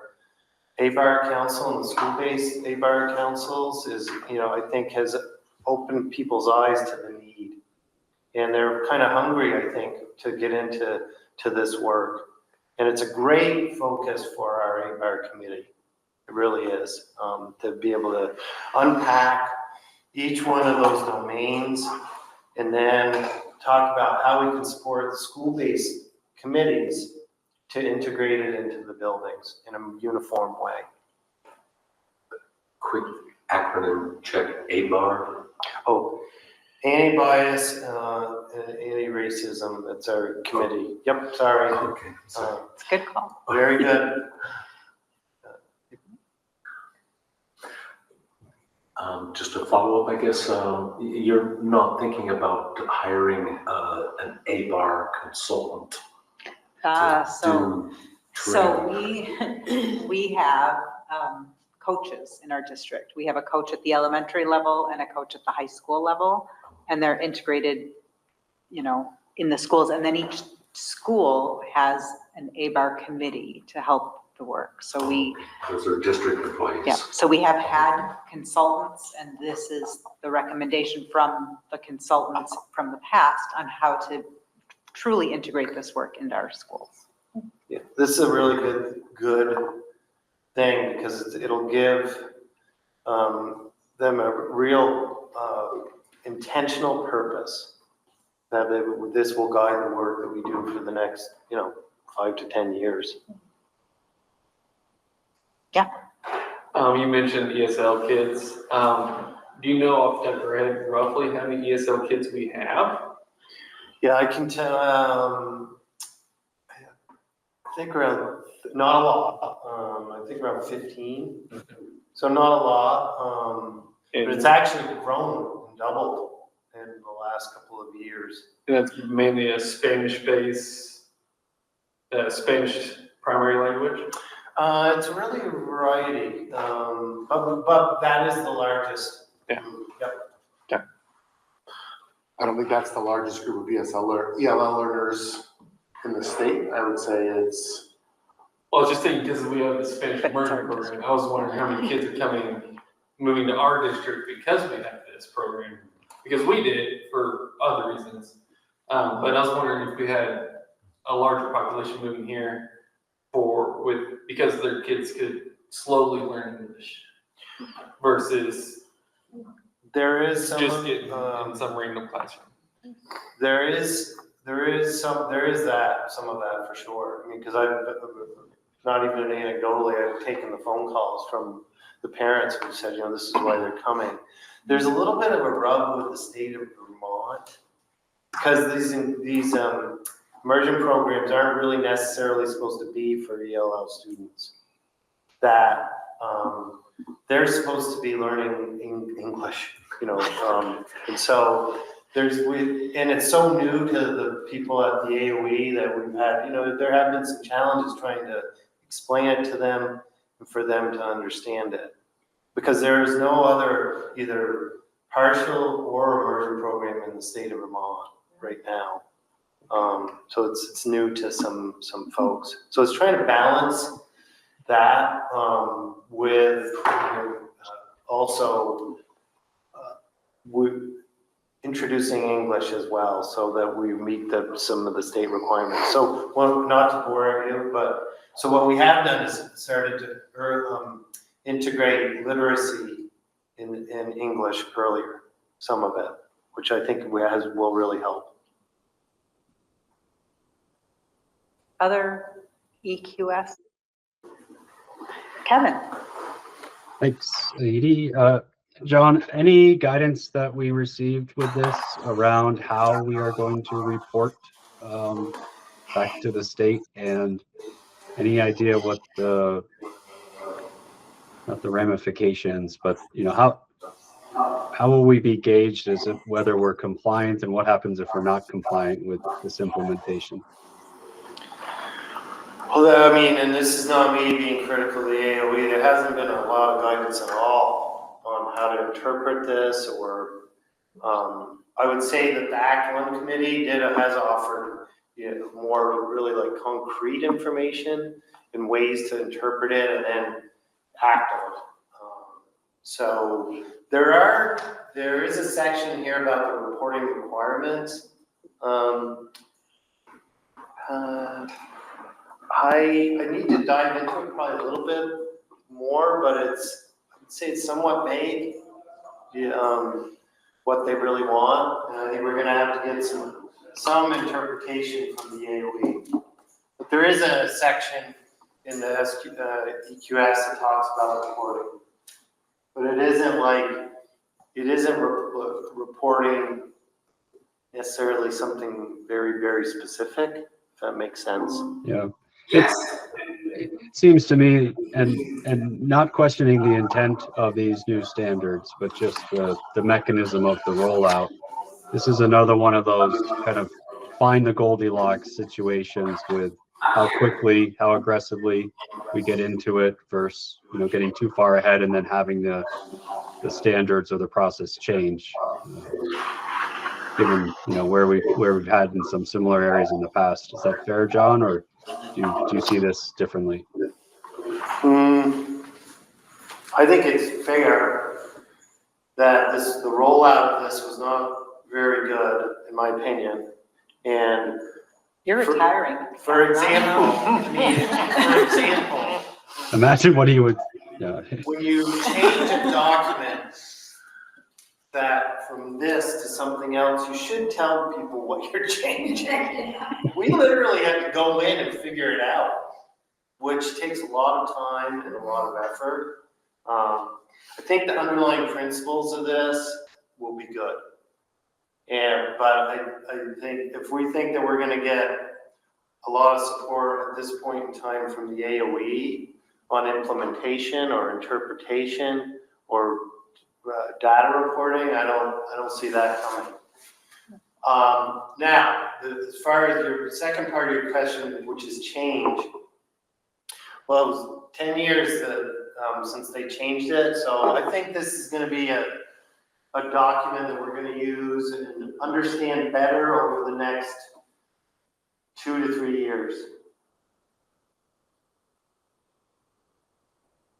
ABAR council and the school-based ABAR councils is, you know, I think has opened people's eyes to the need. And they're kind of hungry, I think, to get into this work. And it's a great focus for our ABAR committee. It really is, to be able to unpack each one of those domains and then talk about how we can support the school-based committees to integrate it into the buildings in a uniform way. Quick acronym check, ABAR. Oh, anti-bias, anti-racism, that's our committee. Yep, sorry. Okay, so It's a good call. Very good. just a follow-up, I guess, you're not thinking about hiring an ABAR consultant to So do training? we have coaches in our district. We have a coach at the elementary level and a coach at the high school level, and they're integrated, you know, in the schools. And then each school has an ABAR committee to help the work. So Those are district employees. yeah, so we have had consultants, and this is the recommendation from the consultants from the past on how to truly integrate this work into our schools. Yeah, this is a really good thing because it'll give them a real intentional purpose that this will guide the work that we do for the next, 5 to 10 years. Yeah. You mentioned ESL kids. Do you know off the top of your head roughly how many ESL kids we have? Yeah, I can tell. I think around, not a lot. I think around 15. So not a lot. But it's actually grown and doubled in the last couple of years. And that's mainly a Spanish-based, Spanish primary language? It's really a variety, but that is the largest. Yeah. Yep. I don't think that's the largest group of ELL learners in the state. I would say it's, Well, I was just thinking because we have the Spanish immersion program, I was wondering how many kids are moving to our district because we have this program. Because we did it for other reasons. But I was wondering if we had a larger population moving here because their kids could slowly learn English versus There is some. just getting in some random classroom. There is some of that for sure. I mean, because I've, not even anecdotally, I've taken the phone calls from the parents who said, this is why they're coming. There's a little bit of a rub with the state of Vermont because these immersion programs aren't really necessarily supposed to be for ELL students. That they're supposed to be learning English, and so and it's so new to the people at the AOE that we've had, there have been some challenges trying to explain it to them and for them to understand it. Because there is no other either partial or immersion program in the state of Vermont right now. So it's new to some folks. So it's trying to balance that with also introducing English as well, so that we meet some of the state requirements. So, not to bore you, but so what we have done is started to integrate literacy in English earlier, some of it, which I think will really help. Other EQS? Kevin? Thanks, Edie. John, any guidance that we received with this around how we are going to report back to the state, and any idea what not the ramifications, but how will we be gauged as if whether we're compliant, and what happens if we're not compliant with this implementation? Well, I mean, and this is not me being critical of the AOE, there hasn't been a lot of guidance at all on how to interpret this, or I would say that the Act 1 committee has offered more really like concrete information and ways to interpret it and then act on it. So there is a section here about the reporting requirements. I need to dive into it probably a little bit more, but I would say it's somewhat vague, what they really want. And I think we're gonna have to get some interpretation from the AOE. But there is a section in the EQS that talks about reporting. But it isn't reporting necessarily something very, very specific, if that makes sense. Yeah. It seems to me, and not questioning the intent of these new standards, but just the mechanism of the rollout. This is another one of those kind of find the Goldilocks situations with how quickly, how aggressively we get into it versus, getting too far ahead and then having the standards or the process change. Given, where we've had in some similar areas in the past. Is that fair, John, or do you see this differently? I think it's fair that the rollout of this was not very good, in my opinion. And You're retiring. For example, Imagine what he would, when you change a document that from this to something else, you should tell people what you're changing. We literally had to go in and figure it out, which takes a lot of time and a lot of effort. I think the underlying principles of this will be good. But I think if we think that we're going to get a lot of support at this point in time from the AOE on implementation or interpretation or data reporting, I don't see that coming. Now, as far as your second part of your question, which is change, well, it was 10 years since they changed it, so I think this is going to be a document that we're going to use and understand better over the next 2 to 3 years.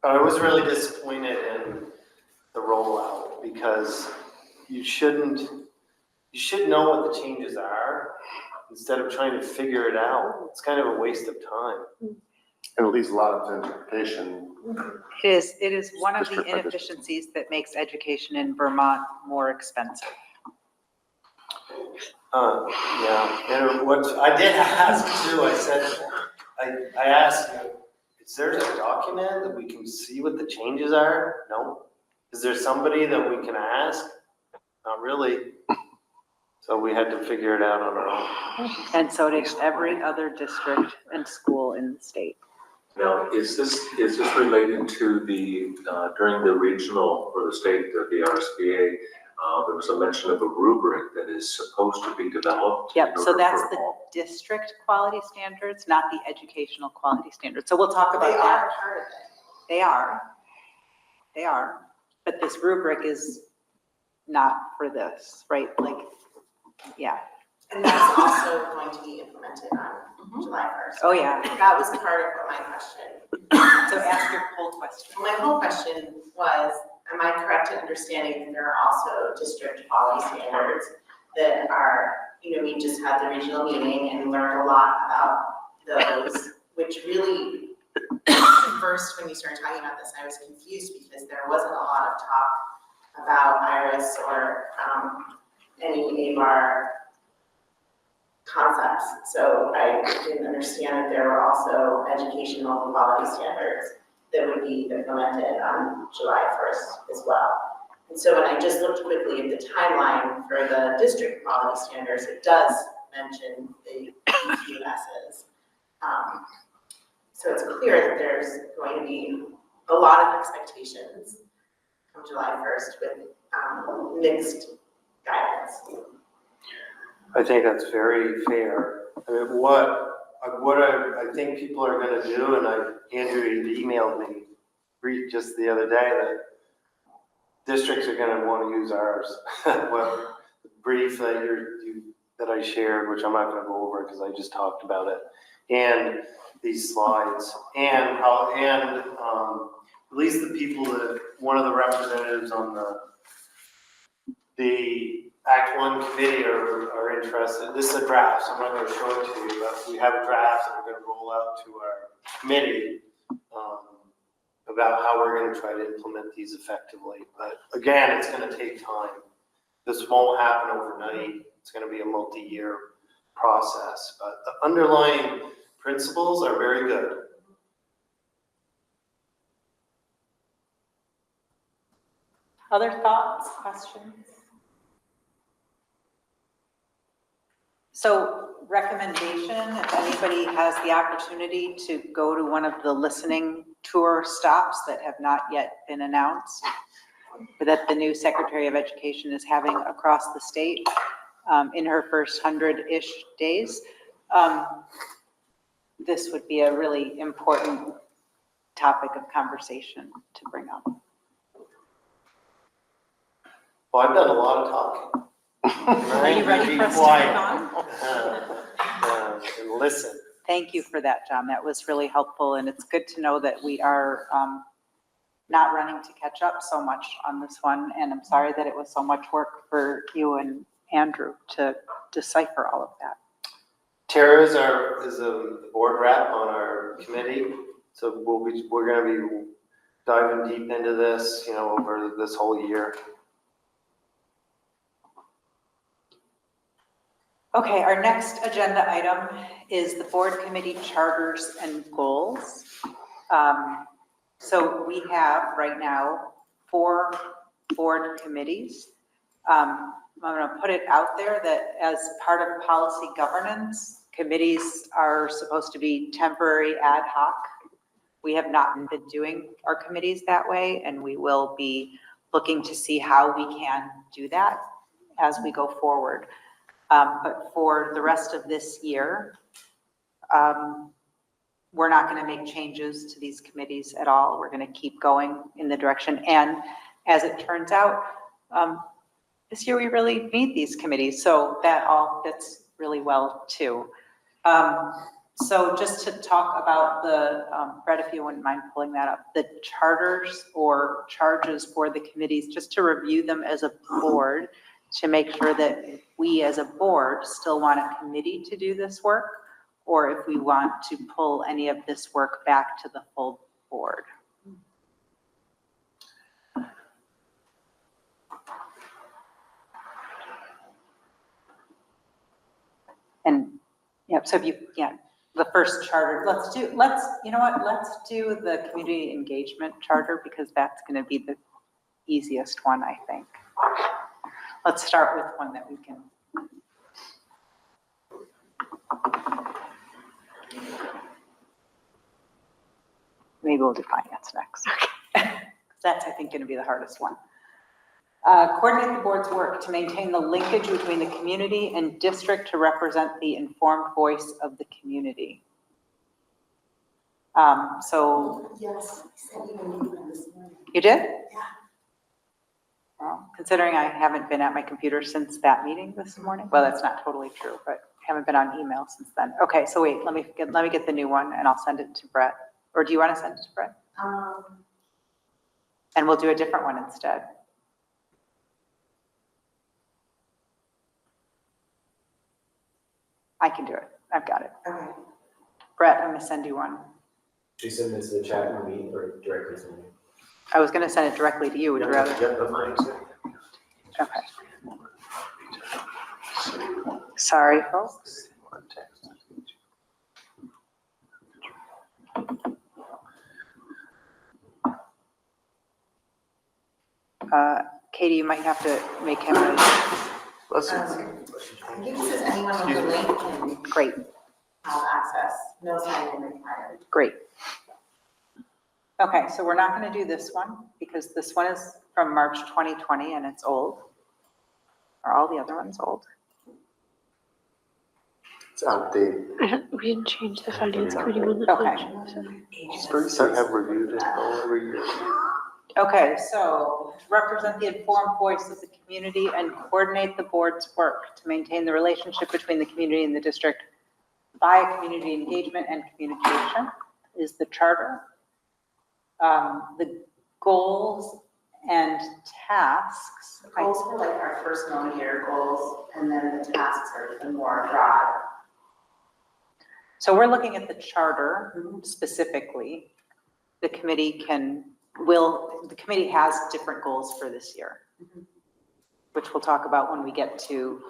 But I was really disappointed in the rollout because you should know what the changes are instead of trying to figure it out. It's kind of a waste of time. And it leaves a lot of interpretation. It is one of the District by district. inefficiencies that makes education in Vermont more expensive. Yeah, and what I did ask too, I asked, is there a document that we can see what the changes are? No. Is there somebody that we can ask? Not really. So we had to figure it out on our own. And so did every other district and school in the state. Now, is this related to the, during the regional or the state, the RSBA, there was a mention of a rubric that is supposed to be developed? Yep, so that's the district quality standards, not the educational quality standards. So we'll talk about that. part of it. They are, but this rubric is not for this, right? Like, yeah. And that's also going to be implemented on July 1st. Oh, yeah. That was part of my question. So ask your whole question. My whole question was, am I correct in understanding that there are also district quality standards that are, we just had the regional meeting and learned a lot about those, which really, at first when you started talking about this, I was confused because there wasn't a lot of talk about IRIS or any ABAR concepts. So I didn't understand that there were also educational quality standards that would be implemented on July 1st as well. And so when I just looked quickly at the timeline for the district quality standards, it does mention the EQSs. So it's clear that there's going to be a lot of expectations from July 1st with mixed guidance. I think that's very fair. I mean, what what I think people are gonna do, and Andrew emailed me just the other day that districts are gonna wanna use ours. Well, the brief that I shared, which I'm not gonna go over because I just talked about it, and these slides, and at least the people that, one of the representatives on the Act 1 committee are interested. This is a draft, so I'm not gonna show it to you, but we have a draft that we're gonna roll out to our committee about how we're gonna try to implement these effectively. But again, it's gonna take time. This won't happen overnight. It's gonna be a multi-year process, but the underlying principles are very good. Other thoughts, questions? So recommendation, if anybody has the opportunity to go to one of the listening tour stops that have not yet been announced, that the new Secretary of Education is having across the state in her first 100-ish days, this would be a really important topic of conversation to bring up. Well, I've done a lot of talking. Are you ready for us to move on? And listen. Thank you for that, John. That was really helpful, and it's good to know that we are not running to catch up so much on this one, and I'm sorry that it was so much work for you and Andrew to decipher all of that. Tara is a board rep on our committee, so we're going to be diving deep into this, over this whole year. Okay, our next agenda item is the board committee charters and goals. So we have right now 4 board committees. I'm going to put it out there that as part of policy governance, committees are supposed to be temporary ad hoc. We have not been doing our committees that way, and we will be looking to see how we can do that as we go forward. But for the rest of this year, we're not going to make changes to these committees at all. We're going to keep going in the direction. And as it turns out, this year we really need these committees. So that all fits really well too. So just to talk about the, Brett, if you wouldn't mind pulling that up, the charters or charges for the committees, just to review them as a board, to make sure that we as a board still want a committee to do this work, or if we want to pull any of this work back to the full board. And so if you, the first charter, you know what, let's do the community engagement charter because that's going to be the easiest one, I think. Let's start with one that we can. Maybe we'll do finance next. That's, I think, going to be the hardest one. Coordinate the board's work to maintain the linkage between the community and district to represent the informed voice of the community. So. Yes, I sent you an email this morning. You did? Yeah. Well, considering I haven't been at my computer since that meeting this morning, well, that's not totally true, but haven't been on email since then. Okay, so wait, let me get the new one and I'll send it to Brett. Or do you want to send it to Brett? And we'll do a different one instead. I can do it. I've got it. Okay. Brett, I'm going to send you one. Do you send this to the chat with me or directly to me? I was going to send it directly to you. Would you rather? Yep, that's fine. Okay. Sorry, folks. Katie, you might have to make him a. I think it says anyone with a link can Great, have access, no sign-in required. great. Okay, so we're not going to do this one because this one is from March 2020 and it's old. Are all the other ones old? It's outdated. We didn't change the finance committee one. Okay. I have reviewed it all every year. Okay, so to represent the informed voice of the community and coordinate the board's work to maintain the relationship between the community and the district via community engagement and communication is the charter. The goals and tasks. Goals are like our first year goals, and then the tasks are even more broad. So we're looking at the charter specifically. The committee the committee has different goals for this year, which we'll talk about when we get to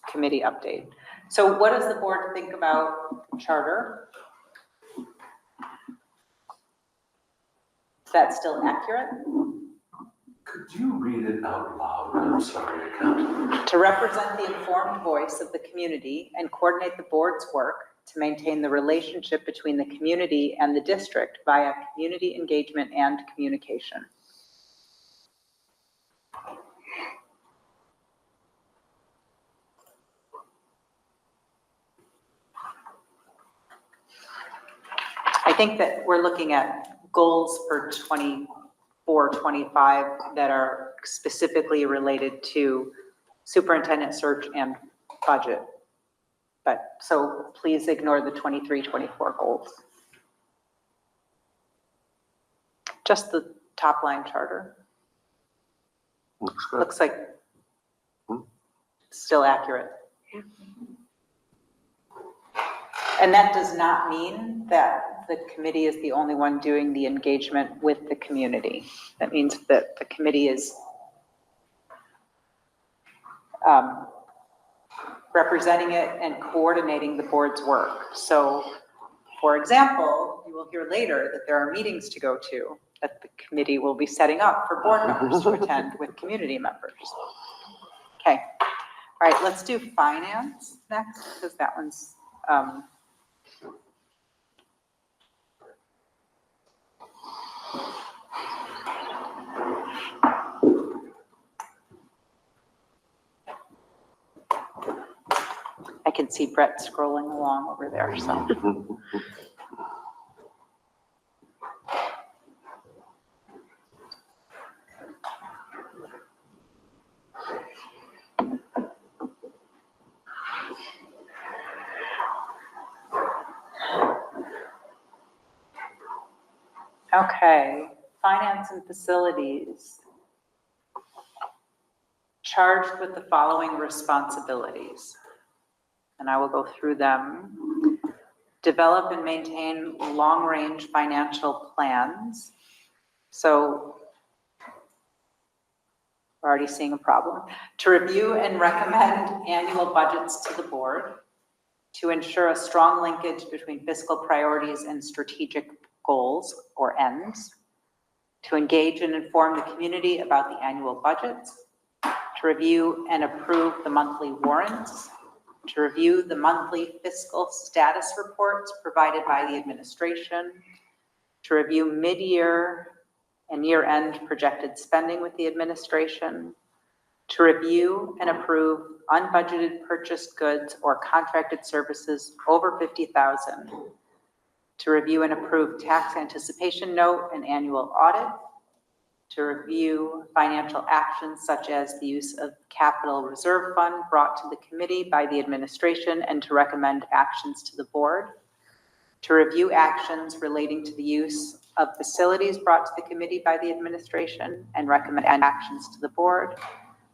committee update. So what does the board think about charter? Is that still accurate? Could you read it out loud? I'm sorry, I can't. To represent the informed voice of the community and coordinate the board's work to maintain the relationship between the community and the district via community engagement and communication. I think that we're looking at goals for 24, 25 that are specifically related to superintendent search and budget. But so please ignore the 23, 24 goals. Just the top line charter. Looks good. Looks like it's still accurate. And that does not mean that the committee is the only one doing the engagement with the community. That means that the committee is representing it and coordinating the board's work. So, for example, you will hear later that there are meetings to go to that the committee will be setting up for board members to attend with community members. Okay, all right, let's do finance next, because that one's, I can see Brett scrolling along over there, so. Okay, finance and facilities. Charged with the following responsibilities. And I will go through them. Develop and maintain long-range financial plans. So we're already seeing a problem. To review and recommend annual budgets to the board. To ensure a strong linkage between fiscal priorities and strategic goals or ends. To engage and inform the community about the annual budgets. To review and approve the monthly warrants. To review the monthly fiscal status reports provided by the administration, to review mid-year and year-end projected spending with the administration, to review and approve unbudgeted purchased goods or contracted services over $50,000, to review and approve tax anticipation note and annual audit, to review financial actions such as the use of capital reserve fund brought to the committee by the administration and to recommend actions to the board, to review actions relating to the use of facilities brought to the committee by the administration and recommend actions to the board,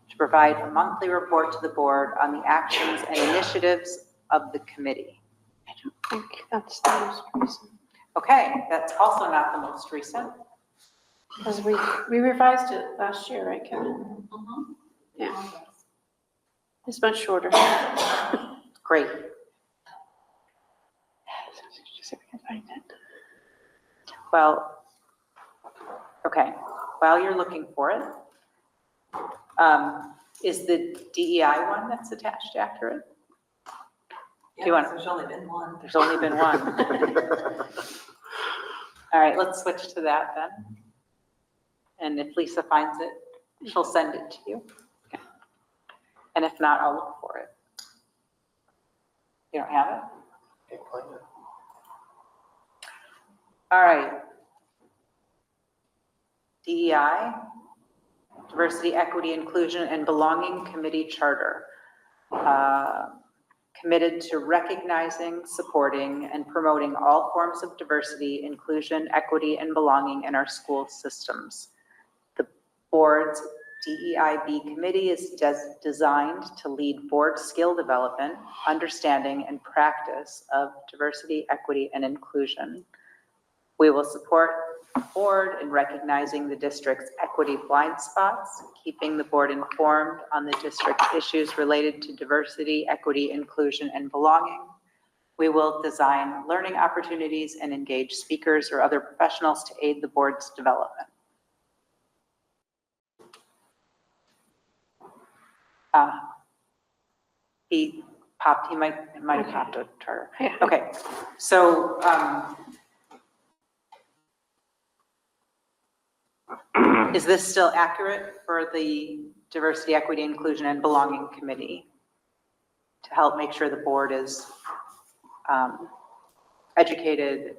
to provide a monthly report to the board on the actions and initiatives of the committee. I don't think that's the most recent. Okay, that's also not the most recent. Because we revised it last year, right, Kevin? Yeah. It's much shorter. Great. See if we can find it. Well, okay, while you're looking for it, is the DEI one that's attached accurate? Do you want? There's only been one. There's only been one. All right, let's switch to that then. And if Lisa finds it, she'll send it to you. Okay. And if not, I'll look for it. You don't have it? Can't claim it. All right. DEI, Diversity, Equity, Inclusion, and Belonging Committee Charter. Committed to recognizing, supporting, and promoting all forms of diversity, inclusion, equity, and belonging in our school systems. The board's DEIB committee is designed to lead board skill development, understanding, and practice of diversity, equity, and inclusion. We will support the board in recognizing the district's equity blind spots, keeping the board informed on the district's issues related to diversity, equity, inclusion, and belonging. We will design learning opportunities and engage speakers or other professionals to aid the board's development. He might have popped a charter. Yeah. Okay, so, is this still accurate for the Diversity, Equity, Inclusion, and Belonging Committee to help make sure the board is educated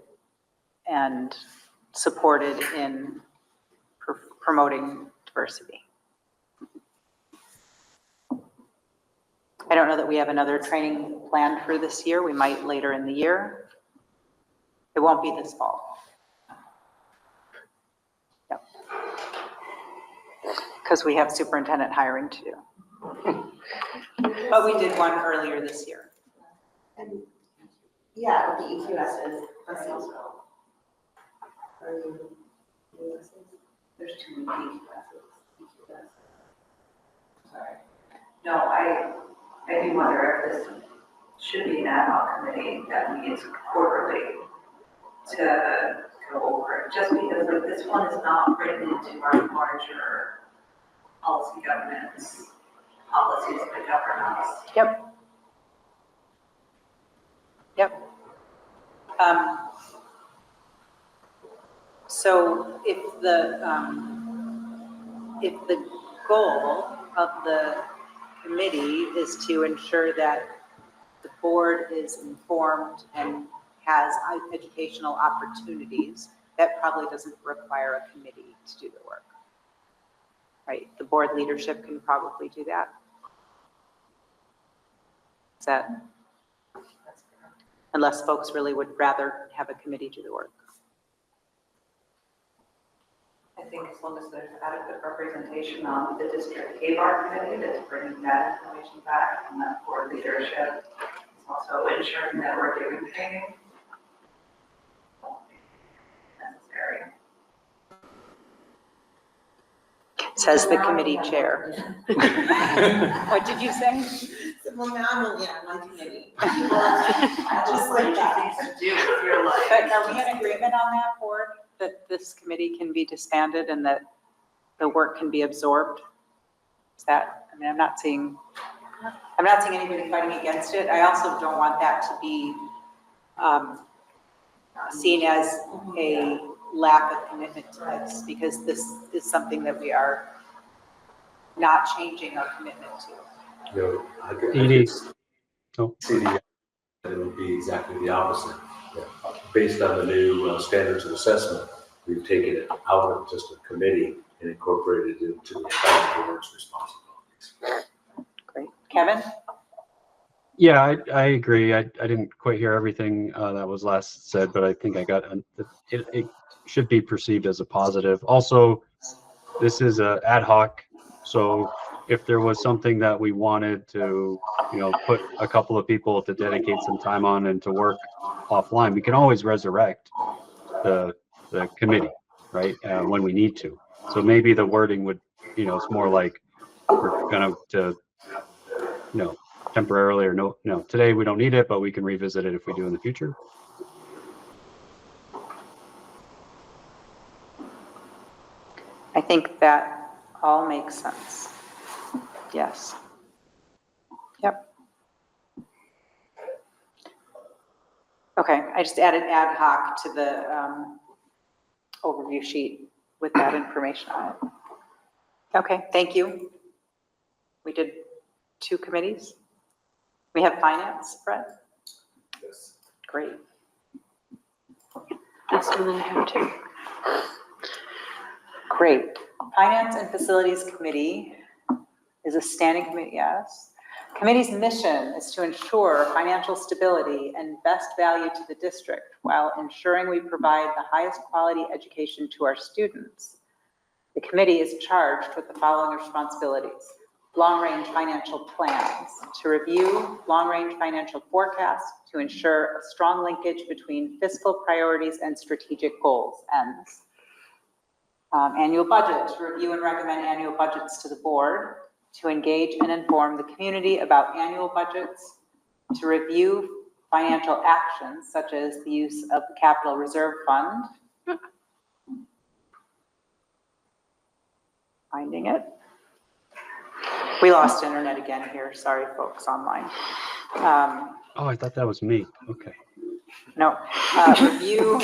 and supported in promoting diversity? I don't know that we have another training planned for this year. We might later in the year. It won't be this fall. Yep. Because we have superintendent hiring to do. But we did one earlier this year. And yeah, the EQSs, that's also. Are you EQSs? There's too many EQS. Sorry. No, I do wonder if this should be an ad hoc committee that meets quarterly to go over it, just because like this one is not written into our larger policy governance policies that govern us. Yep. Yep. So if the goal of the committee is to ensure that the board is informed and has educational opportunities, that probably doesn't require a committee to do the work. Right? The board leadership can probably do that. Is that? Unless folks really would rather have a committee do the work. I think as long as there's adequate representation on the district ABAR committee that's bringing that information back, and that board leadership is also ensuring that we're doing training. Necessary. Says the committee chair. What did you say? Well, now I'm only on one committee. Just like that. To do with your life. But are we in agreement on that, board, that this committee can be disbanded and that the work can be absorbed? Is that, I mean, I'm not seeing anybody fighting against it. I also don't want that to be seen as a lack of commitment to this, because this is something that we are not changing our commitment to. You know, I could Edie. see it would be exactly the opposite. Yeah. Based on the new standards of assessment, we've taken it out of just a committee and incorporated it into the entire board's responsibilities. Great. Kevin? Yeah, I agree. I didn't quite hear everything that was last said, but I think I got it should be perceived as a positive. Also, this is a ad hoc, so if there was something that we wanted to, put a couple of people to dedicate some time on and to work offline, we can always resurrect the committee, right? When we need to. So maybe the wording would, it's more like we're going to, temporarily or no, today we don't need it, but we can revisit it if we do in the future. I think that all makes sense. Yes. Yep. Okay, I just added ad hoc to the overview sheet with that information on it. Okay, thank you. We did 2 committees. We have finance, Brett? Great. That's something I have too. Great. Finance and Facilities Committee is a standing committee, yes. Committee's mission is to ensure financial stability and best value to the district while ensuring we provide the highest quality education to our students. The committee is charged with the following responsibilities: long-range financial plans, to review long-range financial forecasts, to ensure a strong linkage between fiscal priorities and strategic goals, ends. Annual budget, to review and recommend annual budgets to the board, to engage and inform the community about annual budgets, to review financial actions such as the use of the capital reserve fund. Finding it. We lost internet again here. Sorry, folks online. Oh, I thought that was me. Okay. No, review,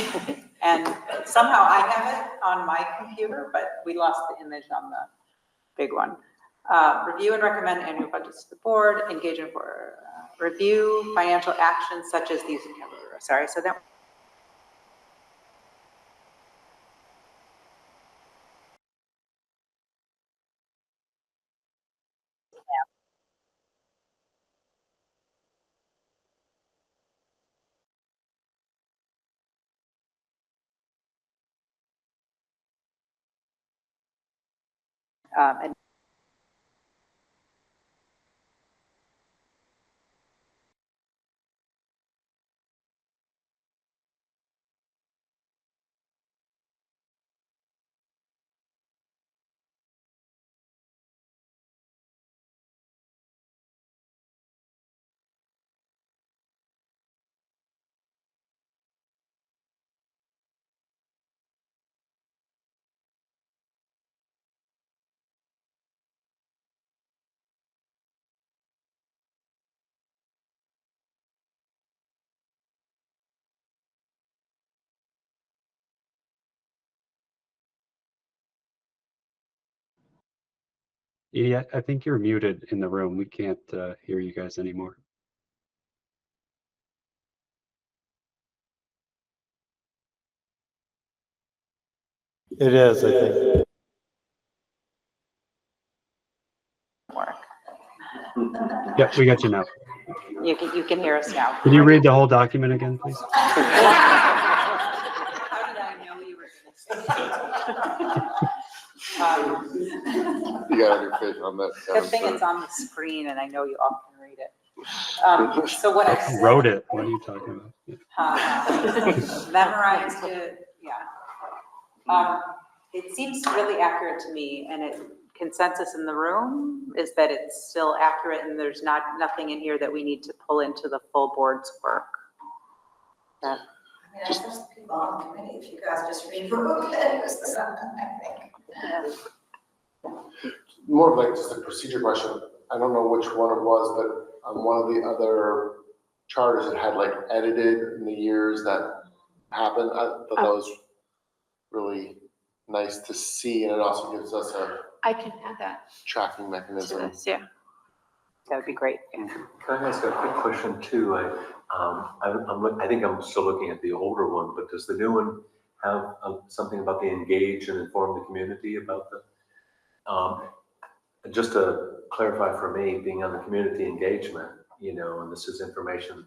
and somehow I have it on my computer, but we lost the image on the big one. Review and recommend annual budgets to the board, engage in review financial actions such as these. Sorry, so that. And Yeah, I think you're muted in the room. We can't hear you guys anymore. It is, I think. work. Yep, we got you now. You can hear us now. Can you read the whole document again, please? How did I know you were going to say that? You got your face on that. Good thing it's on the screen and I know you all can read it. So what I said. Wrote it. What are you talking about? Memorized it, yeah. It seems really accurate to me, and consensus in the room is that it's still accurate and there's nothing in here that we need to pull into the full board's work. I mean, I trust the people on the committee, if you guys just remove it, I think. More of like just a procedure question. I don't know which one it was, but on one of the other charters, it had like edited in the years that happened. I thought that was really nice to see, and it also gives us a I can add that tracking to mechanism. this, yeah. That would be great. Can I ask a quick question too? I think I'm still looking at the older one, but does the new one have something about the engage and inform the community about the, just to clarify for me, being on the community engagement, and this is information,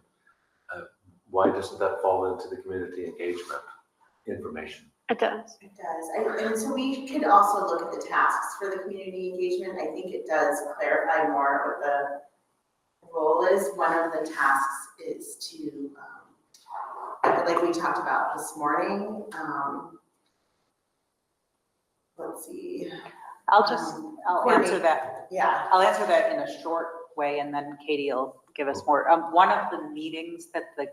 why doesn't that fall into the community engagement information? It does. It does, and so we could also look at the tasks for the community engagement. I think it does clarify more what the role is. One of the tasks is to, like we talked about this morning, let's see. I'll answer that. Yeah. I'll answer that in a short way and then Katie will give us more. One of the meetings that the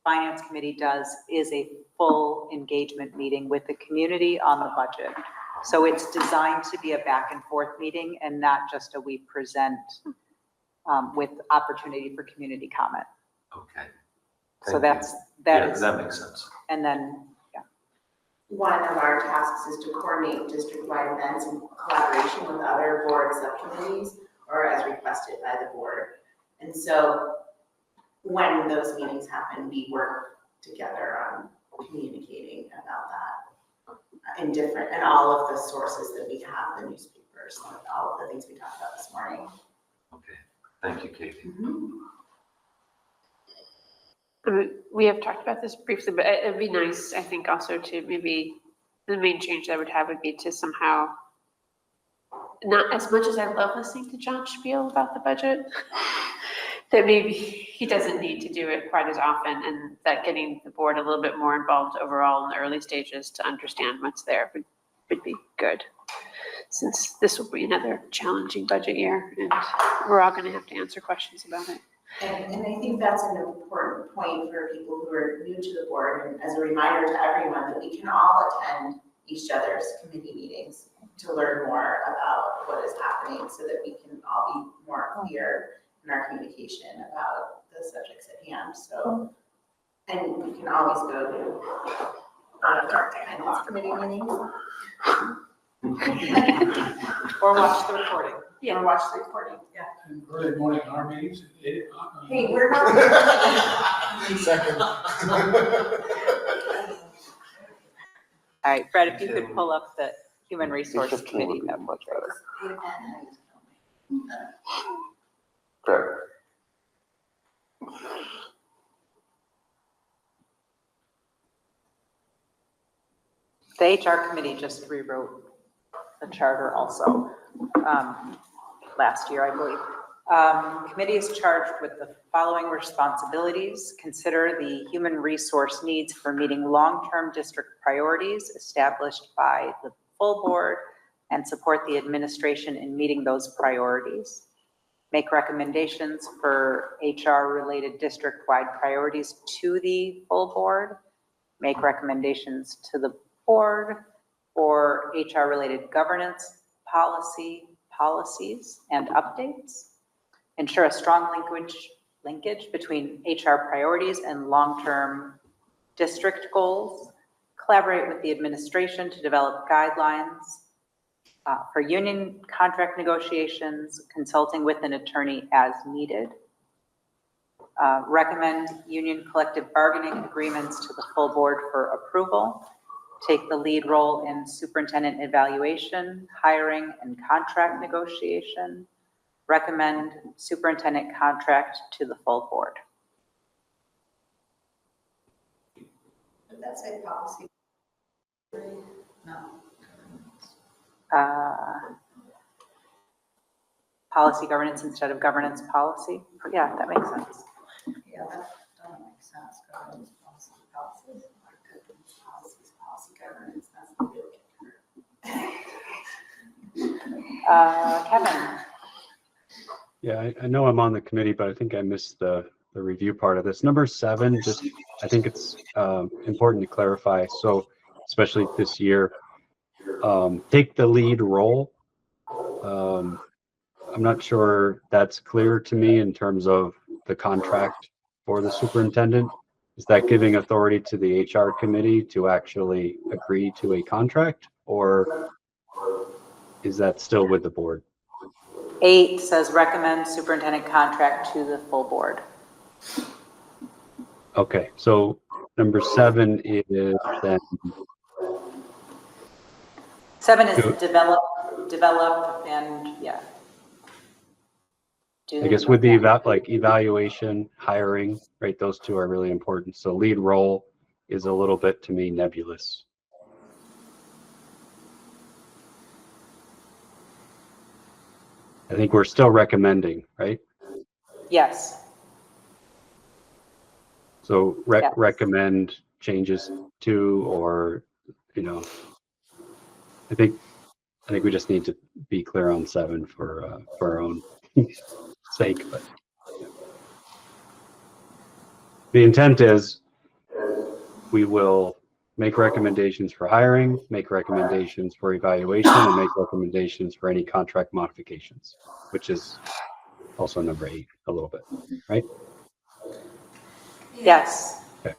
Finance Committee does is a full engagement meeting with the community on the budget. So it's designed to be a back and forth meeting and not just a we present with opportunity for community comment. Okay. So that makes sense. And then, yeah. One of our tasks is to coordinate district-wide events in collaboration with other board subcommittees or as requested by the board. And so when those meetings happen, we work together on communicating about that in different, and all of the sources that we have, the newspapers, all of the things we talked about this morning. Okay, thank you, Katie. We have talked about this briefly, but it'd be nice, I think, also to maybe, the main change I would have would be to somehow, not as much as I love listening to John spiel about the budget, that maybe he doesn't need to do it quite as often, and that getting the board a little bit more involved overall in the early stages to understand what's there would be good. Since this will be another challenging budget year, and we're all gonna have to answer questions about it. And I think that's an important point for people who are new to the board, and as a reminder to everyone that we can all attend each other's committee meetings to learn more about what is happening, so that we can all be more clear in our communication about the subjects at hand. So, and we can always go to one of our finance committee meetings. Or watch the recording. Yeah. Or watch the recording, yeah. And early morning, our meetings at 8 o'clock. Hey, we're not. Second. All right, Fred, if you could pull up the Human Resource Committee, that would be great. Fair. The HR committee just rewrote the charter also, last year, I believe. Committee is charged with the following responsibilities: consider the human resource needs for meeting long-term district priorities established by the full board and support the administration in meeting those priorities. Make recommendations for HR-related district-wide priorities to the full board. Make recommendations to the board for HR-related governance, policies, and updates. Ensure a strong linkage between HR priorities and long-term district goals. Collaborate with the administration to develop guidelines for union contract negotiations, consulting with an attorney as needed. Recommend union collective bargaining agreements to the full board for approval. Take the lead role in superintendent evaluation, hiring, and contract negotiation. Recommend superintendent contract to the full board. Did that say policy? No. Policy governance instead of governance policy. Yeah, that makes sense. Yeah, that doesn't make sense. Governance, policies, policy governance, that's the real kicker. Kevin. Yeah, I know I'm on the committee, but I think I missed the review part of this. Number 7, just, I think it's important to clarify. So especially this year, take the lead role. I'm not sure that's clear to me in terms of the contract for the superintendent. Is that giving authority to the HR committee to actually agree to a contract, or is that still with the board? 8 says recommend superintendent contract to the full board. Okay, so number 7 is then 7 is develop and yeah. I guess with the evaluation, hiring, right? Those two are really important. So lead role is a little bit, to me, nebulous. I think we're still recommending, right? Yes. So Yes. recommend changes to, or, I think we just need to be clear on 7 for our own sake, but the intent is we will make recommendations for hiring, make recommendations for evaluation, and make recommendations for any contract modifications, which is also number 8 a little bit, right? Yes. Okay.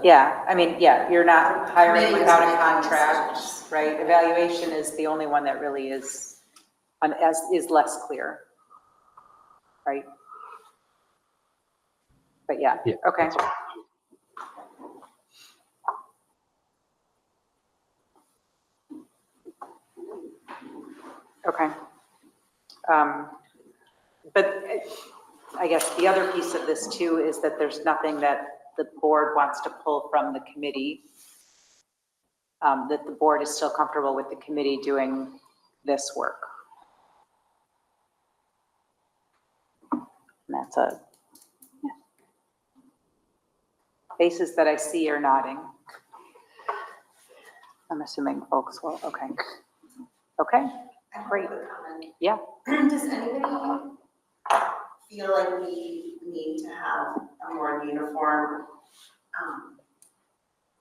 Yeah, I mean, yeah, you're not hiring without a contract, right? Evaluation is the only one that really is less clear, right? But yeah, Yeah, okay. that's fine. Okay. But I guess the other piece of this too is that there's nothing that the board wants to pull from the committee. That the board is still comfortable with the committee doing this work. And that's a, faces that I see are nodding. I'm assuming folks will, okay. Okay, I have a great. quick comment. Yeah. Does anybody feel like we need to have a more uniform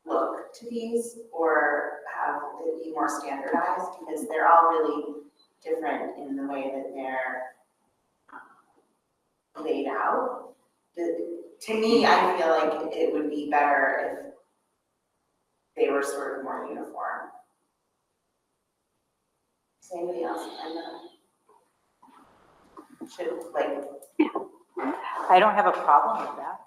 look to these, or have it be more standardized? Because they're all really different in the way that they're laid out. To me, I feel like it would be better if they were sort of more uniform. Does anybody else find that? Should, like, I don't have a problem with that.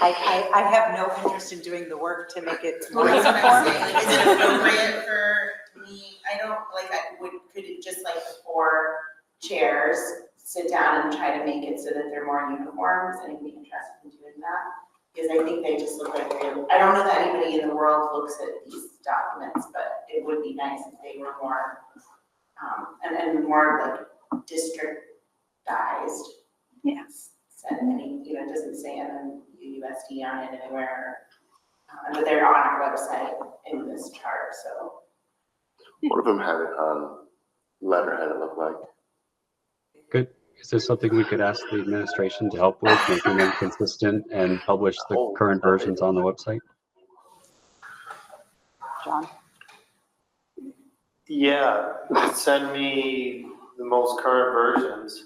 I have no interest in doing the work to make it more well, that's what I'm uniform. saying, like, is it appropriate for me, could it just like the 4 chairs sit down and try to make it so that they're more uniform? Is anybody interested in doing that? Because I think they just look like I don't know that anybody in the world looks at these documents, but it would be nice if they were more, and more like districtized. Yes. Said any, it doesn't say MMUUSD on it anywhere, but they're on our website in this chart, so. One of them had it on letterhead, it looked like. Good. Is this something we could ask the administration to help with, making them consistent and publish the current versions on the website? John? Yeah, send me the most current versions.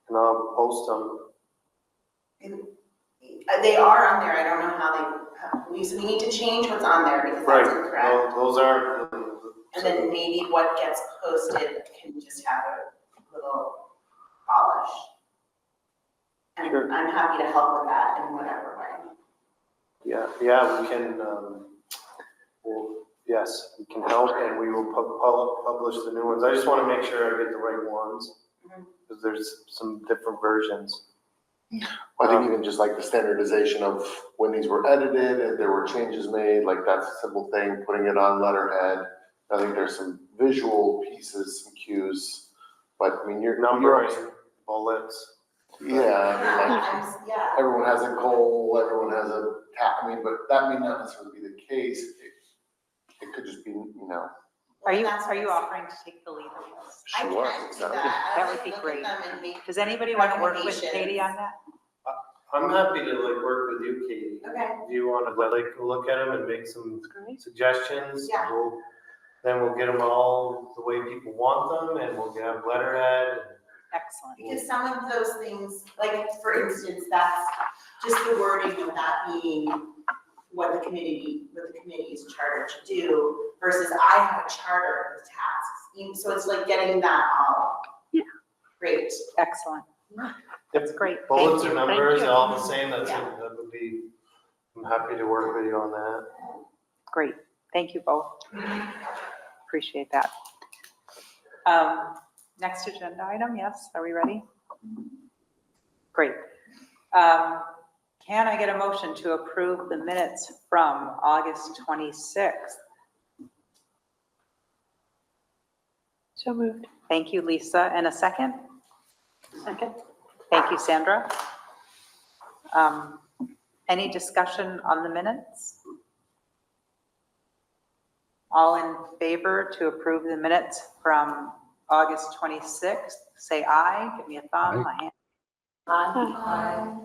And I'll post them. They are on there, I don't know how we need to change what's on there because that's incorrect. Those are. And then maybe what gets posted can just have a little polish. And Sure. I'm happy to help with that in whatever way. Yeah, we can, yes, we can help, and we will publish the new ones. I just want to make sure I get the right ones, because there's some different versions. I think even just like the standardization of when these were edited and there were changes made, like that's a simple thing, putting it on letterhead. I think there's some visual pieces, some cues, but I mean, you're Numbers, bullets. Yeah, everyone has a goal, everyone has a but that may not necessarily be the case. It could just be, Are you offering to take the lead on this? Sure. I can do that. That would be great. Does anybody want to work with Katie on that? I'm happy to work with you, Katie. Okay. If you want to look at them and make some suggestions, Yeah. then we'll get them all the way people want them, and we'll have letterhead. Excellent. Because some of those things, like for instance, that's just the wording of that being what the committee's charter to do versus I have a charter of tasks. So it's like getting that all. Yeah. Great. Excellent. That's great. Thank Bullets you. or numbers, Thank you. all the same, that Yeah. would be, I'm happy to work with you on that. Great. Thank you both. Appreciate that. Next agenda item, yes, are we ready? Great. Can I get a motion to approve the minutes from August 26th? So moved. Thank you, Lisa. And a second? Second. Thank you, Sandra. Any discussion on the minutes? All in favor to approve the minutes from August 26th, say aye. Give me a thumb, a hand. Aye.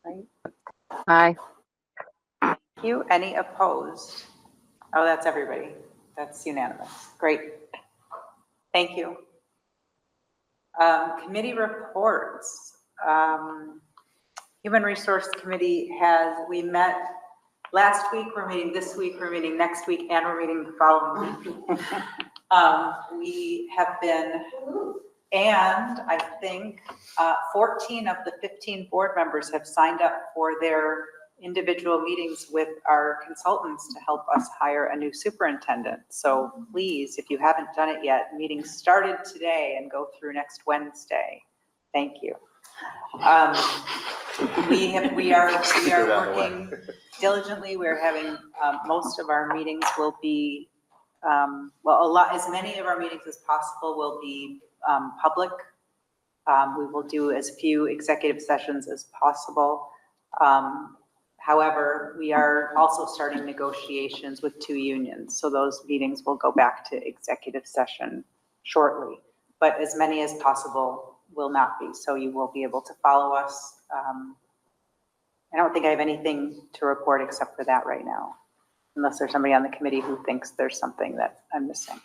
Right. Aye. Thank you. Any opposed? Oh, that's everybody. That's unanimous. Great. Thank you. Committee reports. Human Resource Committee we met last week, we're meeting this week, we're meeting next week, and we're meeting the following week. We have been And I think 14 of the 15 board members have signed up for their individual meetings with our consultants to help us hire a new superintendent. So please, if you haven't done it yet, meetings started today and go through next Wednesday. Thank you. We are working diligently. We're having, most of our meetings will be, as many of our meetings as possible will be public. We will do as few executive sessions as possible. However, we are also starting negotiations with 2 unions. So those meetings will go back to executive session shortly, but as many as possible will not be. So you will be able to follow us. I don't think I have anything to report except for that right now, unless there's somebody on the committee who thinks there's something that I'm missing.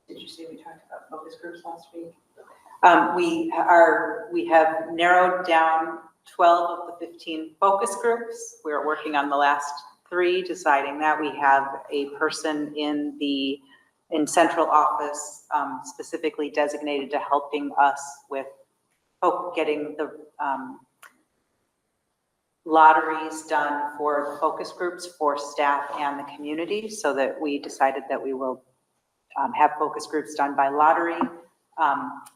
Did you say we talked about focus groups last week? We have narrowed down 12 of the 15 focus groups. We're working on the last 3, deciding that. We have a person in central office specifically designated to helping us with getting the lotteries done for the focus groups for staff and the community, so that we decided that we will have focus groups done by lottery.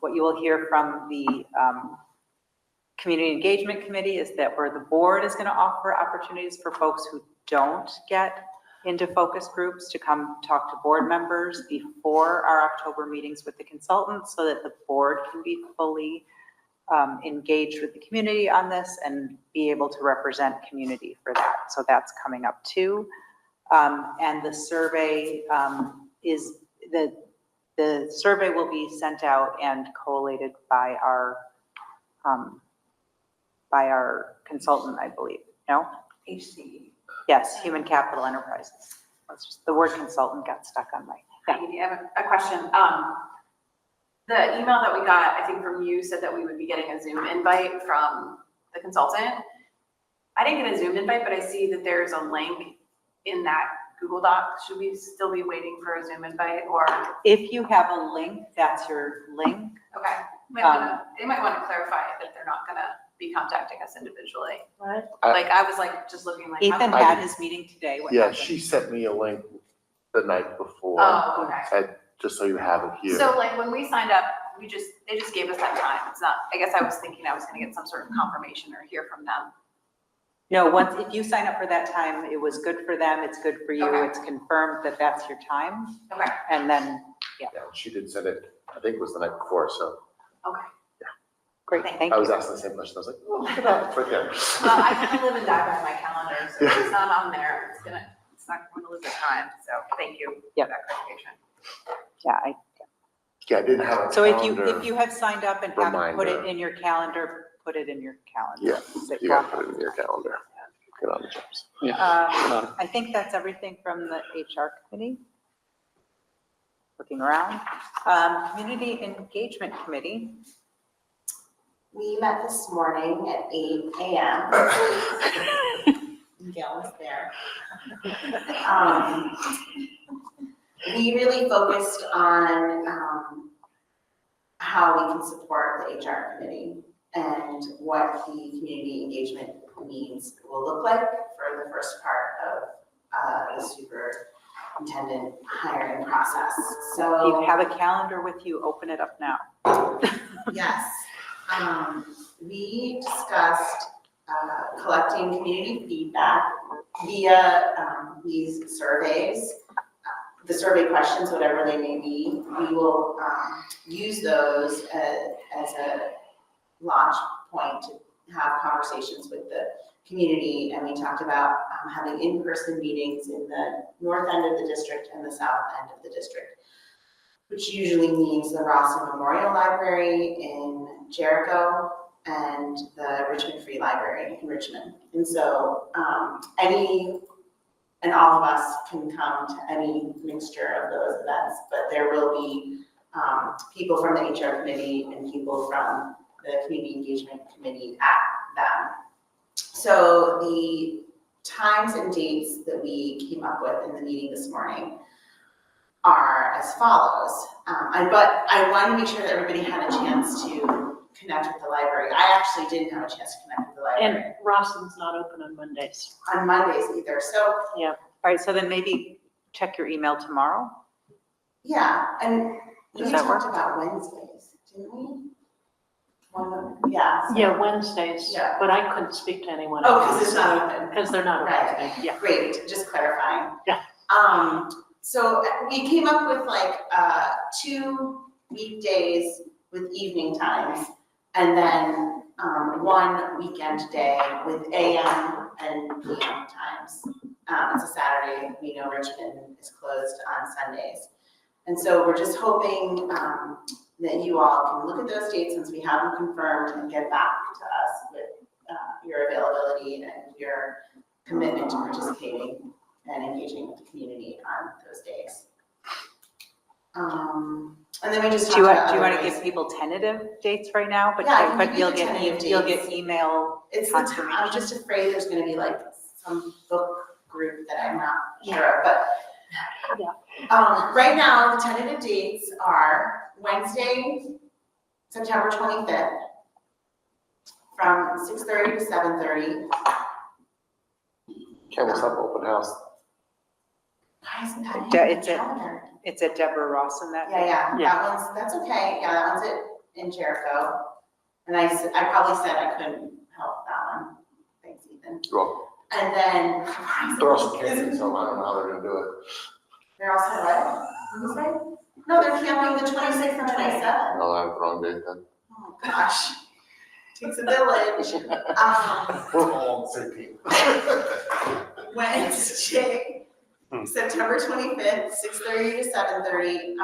What you will hear from the Community Engagement Committee is that where the board is going to offer opportunities for folks who don't get into focus groups to come talk to board members before our October meetings with the consultants, so that the board can be fully engaged with the community on this and be able to represent community for that. So that's coming up too. And the survey the survey will be sent out and collated by our consultant, I believe. No? HCE. Yes, Human Capital Enterprises. That's just, the word consultant got stuck on my. I have a question. The email that we got, I think from you, said that we would be getting a Zoom invite from the consultant. I didn't get a Zoom invite, but I see that there's a link in that Google Doc. Should we still be waiting for a Zoom invite, or? If you have a link, that's your link. Okay. They might want to clarify that they're not gonna be contacting us individually. What? Like, I was like, just looking like. Ethan had his meeting today. What Yeah, happened? she sent me a link the night before. Oh, okay. Just so you have it here. So like when we signed up, they just gave us that time. It's not, I guess I was thinking I was gonna get some sort of confirmation or hear from them. No, if you sign up for that time, it was good for them, it's good for you, Okay. it's confirmed that that's your time. Okay. And then, Yeah, she did send it, I think it was the night before, so Okay. great, thank I you. was asking the same question. I was like, oh, look at that, it's right there. Well, I kind of live and die by my calendar, so if it's not on there, it's not going to lose its time. So thank you for Yep. that clarification. Yeah, Yeah, I didn't have a so calendar. if you have signed up and haven't put it reminder. in your calendar, put it in your calendar. Yeah, So you gotta put it in your calendar. Get on the jobs. I think that's everything from the HR committee. Looking around. Community Engagement Committee. We met this morning at 8 a.m. Gail was there. We really focused on how we can support the HR committee and what the community engagement needs will look like for the first part of the superintendent hiring process. If So you have a calendar with you, open it up now. yes, we discussed collecting community feedback via these surveys. The survey questions, whatever they may be, we will use those as a launch point to have conversations with the community. And we talked about having in-person meetings in the north end of the district and the south end of the district, which usually means the Rawson Memorial Library in Jericho and the Richmond Free Library in Richmond. And so all of us can come to any mixture of those events, but there will be people from the HR committee and people from the community engagement committee at them. So the times and dates that we came up with in the meeting this morning are as follows. But I wanted to make sure that everybody had a chance to connect with the library. I actually didn't have a chance to connect with the library And Rawson's not open on Mondays. on Mondays either. So, All right, so then maybe check your email tomorrow. yeah, and we Does that talked about Wednesdays, didn't we? Yeah. so- Yeah, Wednesdays, Yeah. but I couldn't speak to anyone. Oh, because it's not open. Because they're not Right. open today, yeah. Great, just clarifying. Yeah. So we came up with like, 2 weekdays with evening times, and then, 1 weekend day with AM and PM times. It's a Saturday, we know Richmond is closed on Sundays. And so we're just hoping, that you all can look at those dates since we have them confirmed and get back to us with, your availability and your commitment to participating and engaging with the community on those days. And then we just Do you talked want, about do you want other to give ways. people tentative dates right now? But, Yeah, I can but give you'll you get, tentative you'll dates. get email It's the time, I'm confirmation. just afraid there's gonna be like some book group that I'm not sure of, but. Yeah. Right now, the tentative dates are Wednesday, September 25th, from 6:30 to 7:30. Can't miss up open house. Why isn't that in Yeah, the it's a- calendar? It's at Deborah Rawson that day. Yeah, that one's, that's okay, yeah, that one's in Jericho. And I probably said I couldn't help that one, thanks Ethan. Well, And then. they're also camping, so I don't know how they're gonna do it. They're also what? What did you say? No, they're camping the 26th and 27th. No, I have the wrong date then. Oh, gosh. Takes a village. All same team. Wednesday, September 25th, 6:30 to 7:30,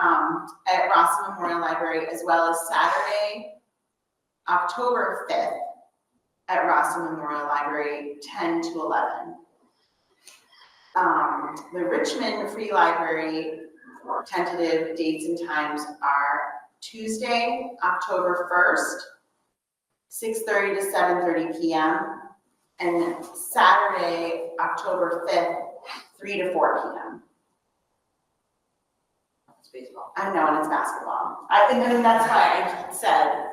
at Rawson Memorial Library, as well as Saturday, October 5th, at Rawson Memorial Library, 10 to 11. The Richmond Free Library tentative dates and times are Tuesday, October 1st, 6:30 to 7:30 p.m., and Saturday, October 5th, 3 to 4 p.m. It's baseball. I know, and it's basketball. And then that's why I said,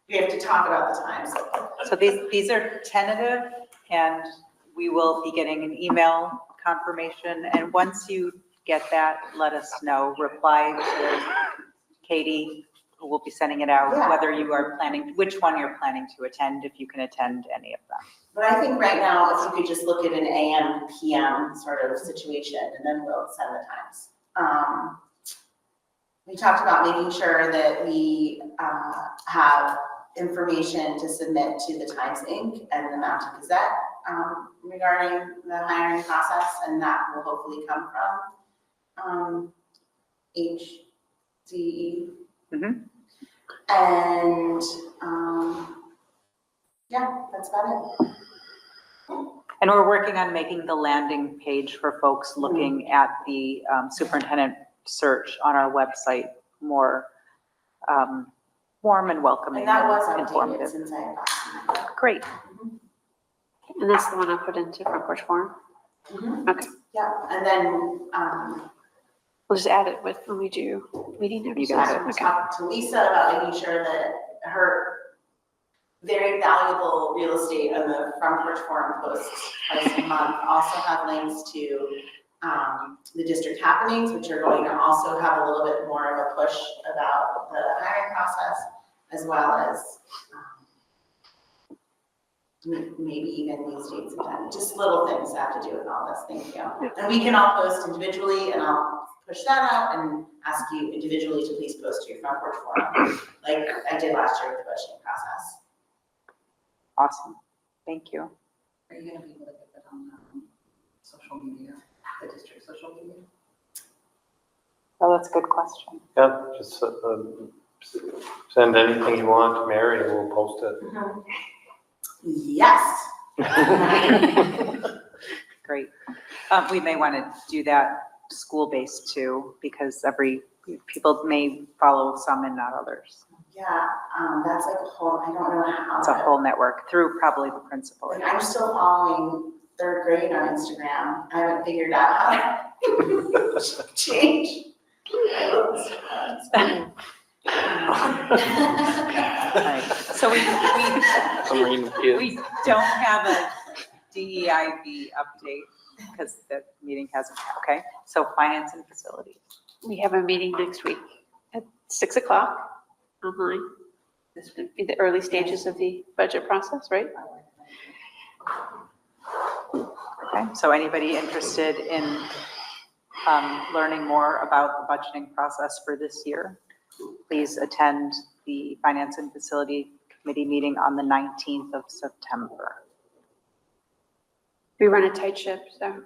we have to talk about the times. So these are tentative, and we will be getting an email confirmation. And once you get that, let us know. Reply to Katie, who will be sending it out, Yeah. whether you are planning, which one you're planning to attend, if you can attend any of them. But I think right now, if you could just look at an AM, PM sort of situation, and then we'll send the times. We talked about making sure that we have information to submit to the Times Inc. and the Mountain Gazette regarding the hiring process, and that will hopefully come from HCE. Mhm. And yeah, that's about it. And we're working on making the landing page for folks looking at the superintendent search on our website more warm and welcoming And that and was updated informative. since I got. Great. And that's the one I put into Front Porch Forum. Okay. Yeah, and then, We'll just add it with when we do meeting notices. You got it. I Okay. talked to Lisa about making sure that her very valuable real estate on the Front Porch Forum posts twice a month also have links to the district happenings, which are going to also have a little bit more of a push about the hiring process, as well as maybe even these dates and times, just little things that have to do with all this, thank you. And we can all post individually, and I'll push that out and ask you individually to please post to your Front Porch Forum, like I did last year with the budgeting process. Awesome. Thank you. Are you gonna be able to get that on social media, the district social media? Oh, that's a good question. Yeah, just send anything you want to Mary and we'll post it. Yes. Great. We may want to do that school-based too, because people may follow some and not others. Yeah, that's like a whole, I don't know how. It's a whole network through probably the principal. Like, I'm still following third grade on Instagram. I haven't figured out how to change. I love this. Right. So we don't have a DEIB update because the meeting hasn't, okay? So finance and facilities. We have a meeting next week at 6 o'clock online. This would be the early stages of the budget process, right? Okay, so anybody interested in learning more about the budgeting process for this year, please attend the Finance and Facility Committee meeting on the 19th of September. We run a tight ship, so.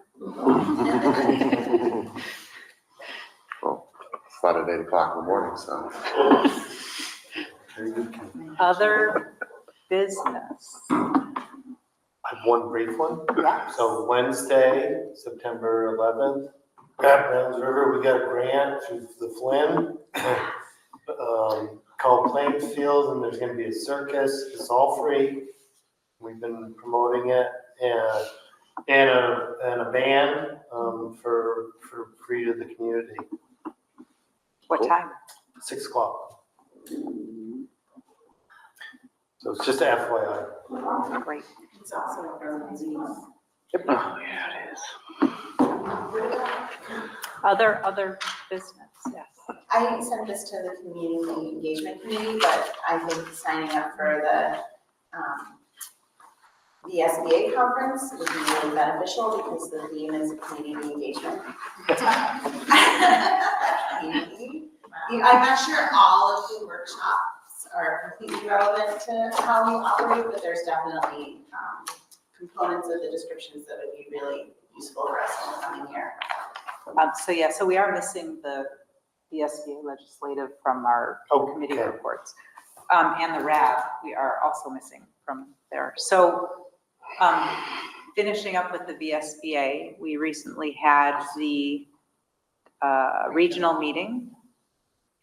Well, it's not at 8 o'clock in the morning, so. Other business. I have one brief one. Yeah. So Wednesday, September 11th, at Browns River, we got a grant through the Flynn called Playing Field, and there's going to be a circus. It's all free. We've been promoting it, and a band for free to the community. What time? 6 o'clock. So it's just a FYI. Great. It's also a early disease. Oh, yeah, it is. Other business, yes. I sent this to the community engagement committee, but I think signing up for the SBA conference would be really beneficial because the theme is community engagement. I'm not sure all of the workshops are completely relevant to how we operate, but there's definitely components of the descriptions that would be really useful for us in the coming year. So we are missing the SBA legislative from our committee Okay. reports. And the RAB, we are also missing from there. So finishing up with the VSBA, we recently had the regional meeting,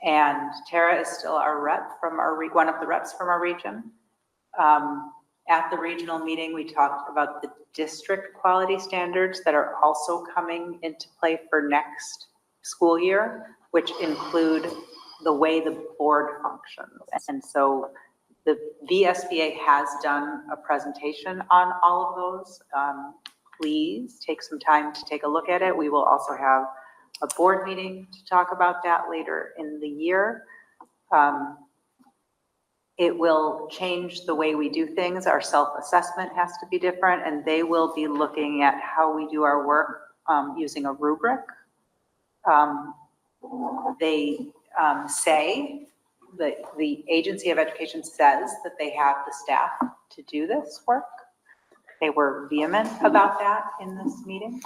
and Tara is still our rep from one of the reps from our region. At the regional meeting, we talked about the district quality standards that are also coming into play for next school year, which include the way the board functions. And so the VSBA has done a presentation on all of those. Please take some time to take a look at it. We will also have a board meeting to talk about that later in the year. It will change the way we do things. Our self-assessment has to be different, and they will be looking at how we do our work using a rubric. They say that the Agency of Education says that they have the staff to do this work. They were vehement about that in this meeting.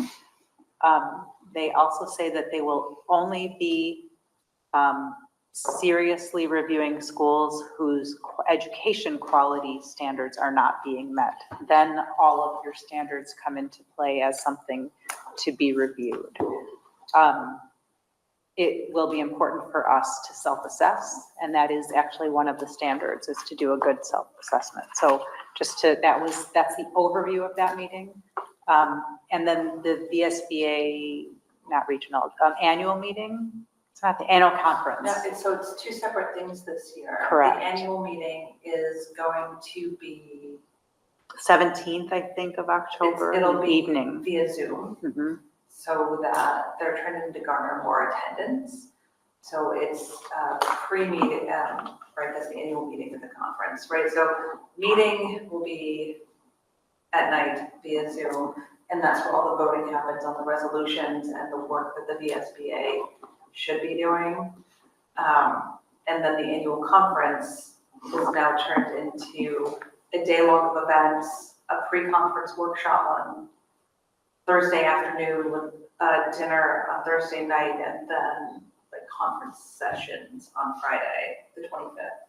They also say that they will only be seriously reviewing schools whose education quality standards are not being met. Then all of your standards come into play as something to be reviewed. It will be important for us to self-assess, and that is actually one of the standards, is to do a good self-assessment. So that's the overview of that meeting. And then the VSBA, not regional, annual meeting. It's not the annual conference. No, so it's two separate things this year. Correct. The annual meeting is going to be 17th, I think, of October, it'll be evening. via Zoom, Mm-hmm. so that they're trying to garner more attendance. So it's pre-meeting, right, that's the annual meeting of the conference, right? So meeting will be at night via Zoom, and that's where all the voting happens on the resolutions and the work that the VSBA should be doing. And then the annual conference is now turned into a day long of events, a pre-conference workshop on Thursday afternoon with dinner on Thursday night, and then the conference sessions on Friday, the 25th.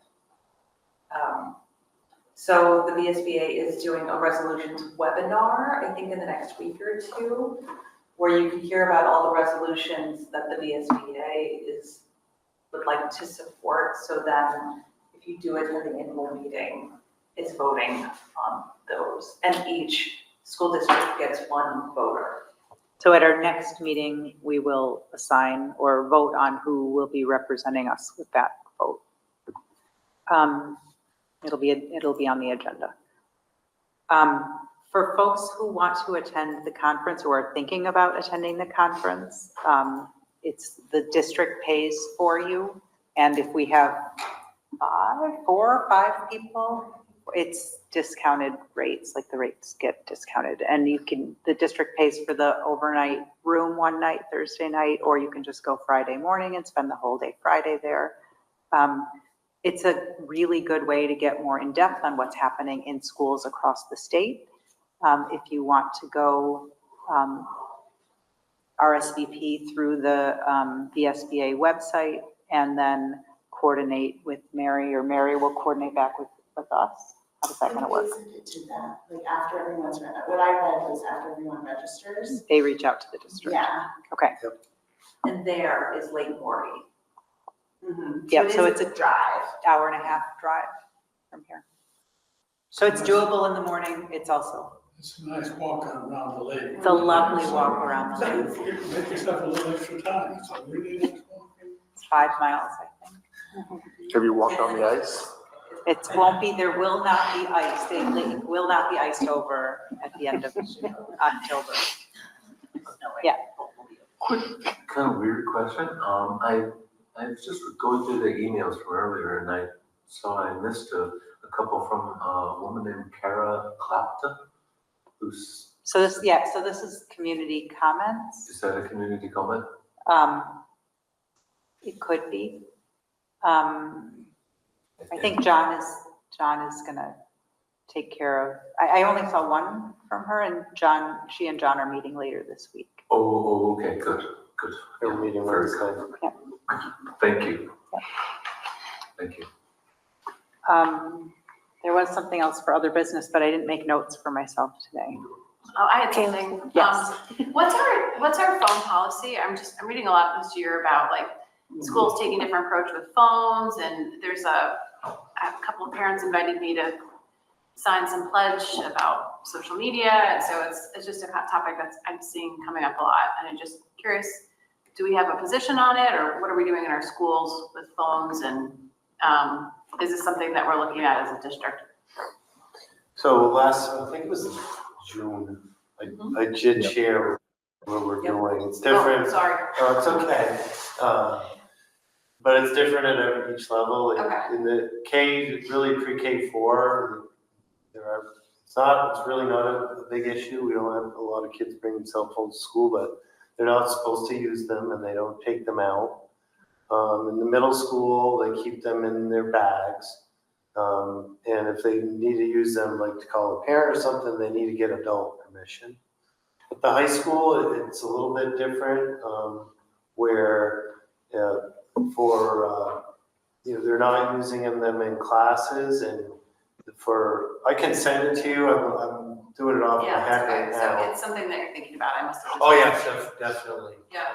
So the VSBA is doing a resolutions webinar, I think in the next week or two, where you can hear about all the resolutions that the VSBA would like to support. So then if you do attend the annual meeting, it's voting on those. And each school district gets one voter. So at our next meeting, we will assign or vote on who will be representing us with that vote. It'll be on the agenda. For folks who want to attend the conference or are thinking about attending the conference, it's the district pays for you. And if we have 4 or 5 people, it's discounted rates, like the rates get discounted. And the district pays for the overnight room one night, Thursday night, or you can just go Friday morning and spend the whole day Friday there. It's a really good way to get more in depth on what's happening in schools across the state. If you want to go RSVP through the VSBA website and then coordinate with Mary, or Mary will coordinate back with us. How does that kind of work? To that, like after everyone's, what I read was after everyone registers. They reach out to the district. Yeah. Okay. And there is Lake Maury. Yep, so it's a drive. hour-and-a-half drive from here. So it's doable in the morning. It's also, It's a nice walk around the lake. it's a lovely walk around the lake. You can make yourself a little extra time. It's a really nice walk. It's 5 miles, I think. Have you walked on the ice? There will not be ice. The lake will not be iced over at the end of October. Yeah. Quick, kind of weird question. I was just going through the emails from earlier and I saw I missed a couple from a woman named Kara Klapta, who's. So this is community comments. Is that a community comment? It could be. I think John is gonna take care of, I only saw one from her, and she and John are meeting later this week. Oh, okay, good. They're meeting Very Wednesday. good. Thank you. Thank you. There was something else for other business, but I didn't make notes for myself today. Oh, I had something. Yes. What's our phone policy? I'm reading a lot this year about like schools taking a different approach with phones, and there's a couple of parents invited me to sign some pledge about social media, and so it's just a topic that I'm seeing coming up a lot, and I'm just curious, do we have a position on it, or what are we doing in our schools with phones, and is this something that we're looking at as a district? So I think it was June, I did share what we're doing. It's different. Oh, sorry. Oh, it's okay. But it's different at each level. Okay. In the really pre-K4, it's really not a big issue. We don't have a lot of kids bringing cell phones to school, but they're not supposed to use them and they don't take them out. In the middle school, they keep them in their bags. And if they need to use them, like to call a parent or something, they need to get adult permission. At the high school, it's a little bit different, where they're not using them in classes, and I can send it to you. I'm doing it off my head right now. So it's something that you're thinking about. I must have. Oh yeah, definitely. Yeah.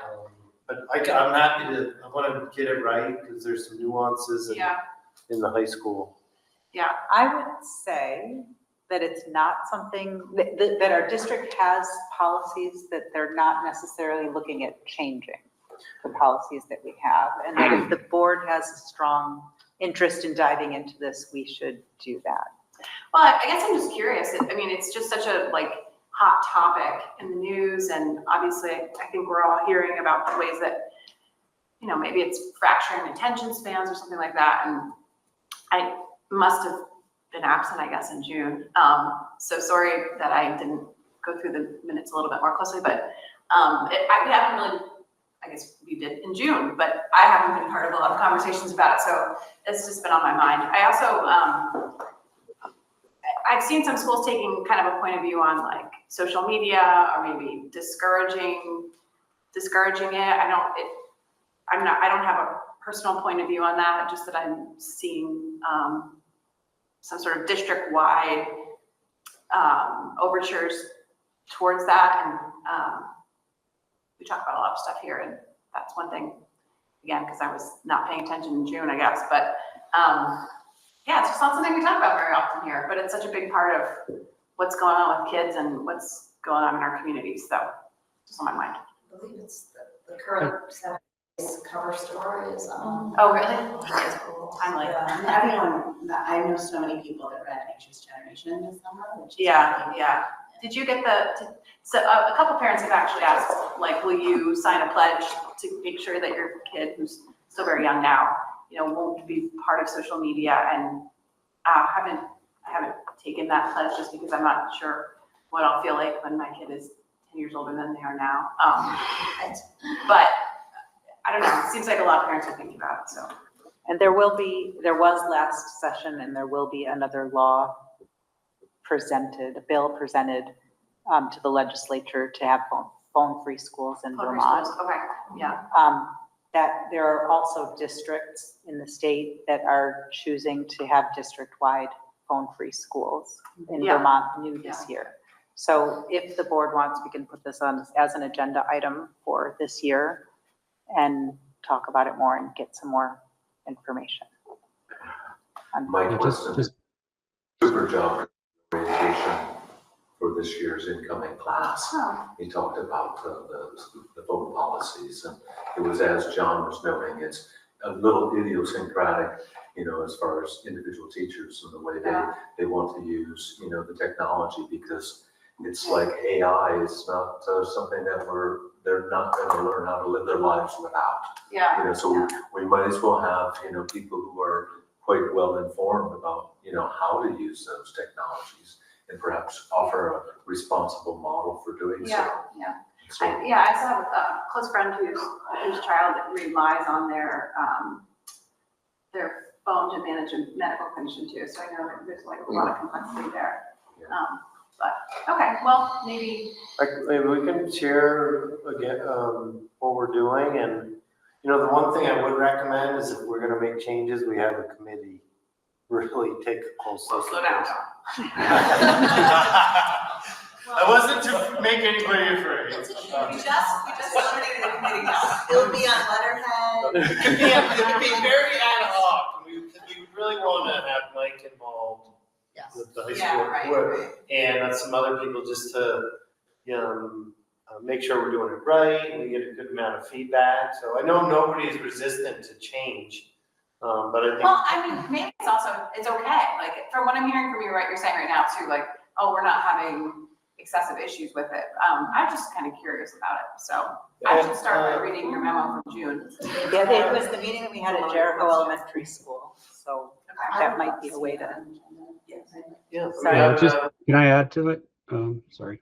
But I'm happy I want to get it right because there's some nuances in the high school. Yeah. I would say that it's not something that our district has policies that they're not necessarily looking at changing the policies that we have. And that if the board has a strong interest in diving into this, we should do that. Well, I guess I'm just curious. It's just such a hot topic in the news, and obviously I think we're all hearing about the ways that, maybe it's fracturing attention spans or something like that. And I must have been absent, I guess, in June. So sorry that I didn't go through the minutes a little bit more closely, but we haven't really, I guess we did in June, but I haven't been part of a lot of conversations about it. So it's just been on my mind. I also, I've seen some schools taking kind of a point of view on social media, or maybe discouraging it. I don't have a personal point of view on that, just that I'm seeing some sort of district-wide overtures towards that. And we talk about a lot of stuff here, and that's one thing, again, because I was not paying attention in June, I guess. But it's just not something we talk about very often here, but it's such a big part of what's going on with kids and what's going on in our communities, so just on my mind. I believe it's the current cover story is, Oh, really? That's cool. Timely. Yeah, everyone, I know so many people that read Anxious Generation this summer, which is. Yeah, yeah. Did you get so a couple parents have actually asked, like, will you sign a pledge to make sure that your kid, who's still very young now, won't be part of social media? And I haven't taken that pledge just because I'm not sure what I'll feel like when my kid is 10 years older than they are now. But I don't know, it seems like a lot of parents are thinking about it, so. And there was last session, and there will be another a bill presented to the legislature to have phone-free schools in Vermont. Okay, yeah. That there are also districts in the state that are choosing to have district-wide phone-free schools in Yeah. Vermont new this year. So if the board wants, we can put this on as an agenda item for this year and talk about it more and get some more information. Mike was just super job orientation for this year's incoming class. Oh. He talked about the vote policies, and it was, as John was noting, it's a little idiosyncratic, as far as individual teachers and the way they want to use, the technology, because it's like AI is not something that they're not going to learn how to live their lives without. Yeah. So we might as well have, people who are quite well informed about, how to use those technologies and perhaps offer a responsible model for doing so. Yeah. So, I also have a close friend whose child relies on their phone to manage a medical condition too, so I know that there's like a lot of complexity there. But, okay, well, maybe. Maybe we can share again, what we're doing, and, the one thing I would recommend is if we're gonna make changes, we have a committee really take a close look. Slow down. I wasn't to make anybody afraid. We just eliminated the committee now. It'll be on letterhead. It could be very ad hoc, because we really wanna have Mike involved with the high school. Right. And some other people just to, make sure we're doing it right, and we get a good amount of feedback. So I know nobody's resistant to change, but I think. Well, I mean, maybe it's okay, like, from what I'm hearing from you, right, you're saying right now too, like, oh, we're not having excessive issues with it. I'm just kind of curious about it, so I should start by reading your memo from June. Yeah, it was the meeting that we had at Jericho Elementary School, so that might be a way to. Yeah. Sorry. can I add to it? Sorry.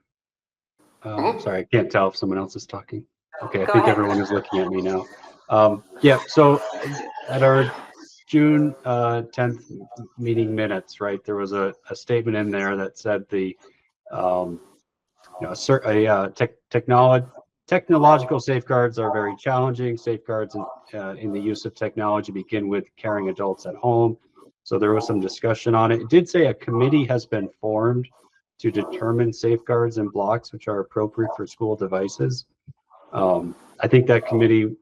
Sorry, I can't tell if someone else is talking. Okay, I Go think ahead. everyone is looking at me now. So at our June 10th meeting minutes, right, there was a statement in there that said technological safeguards are very challenging. Safeguards in the use of technology begin with caring adults at home. So there was some discussion on it. It did say a committee has been formed to determine safeguards and blocks which are appropriate for school devices. I think that committee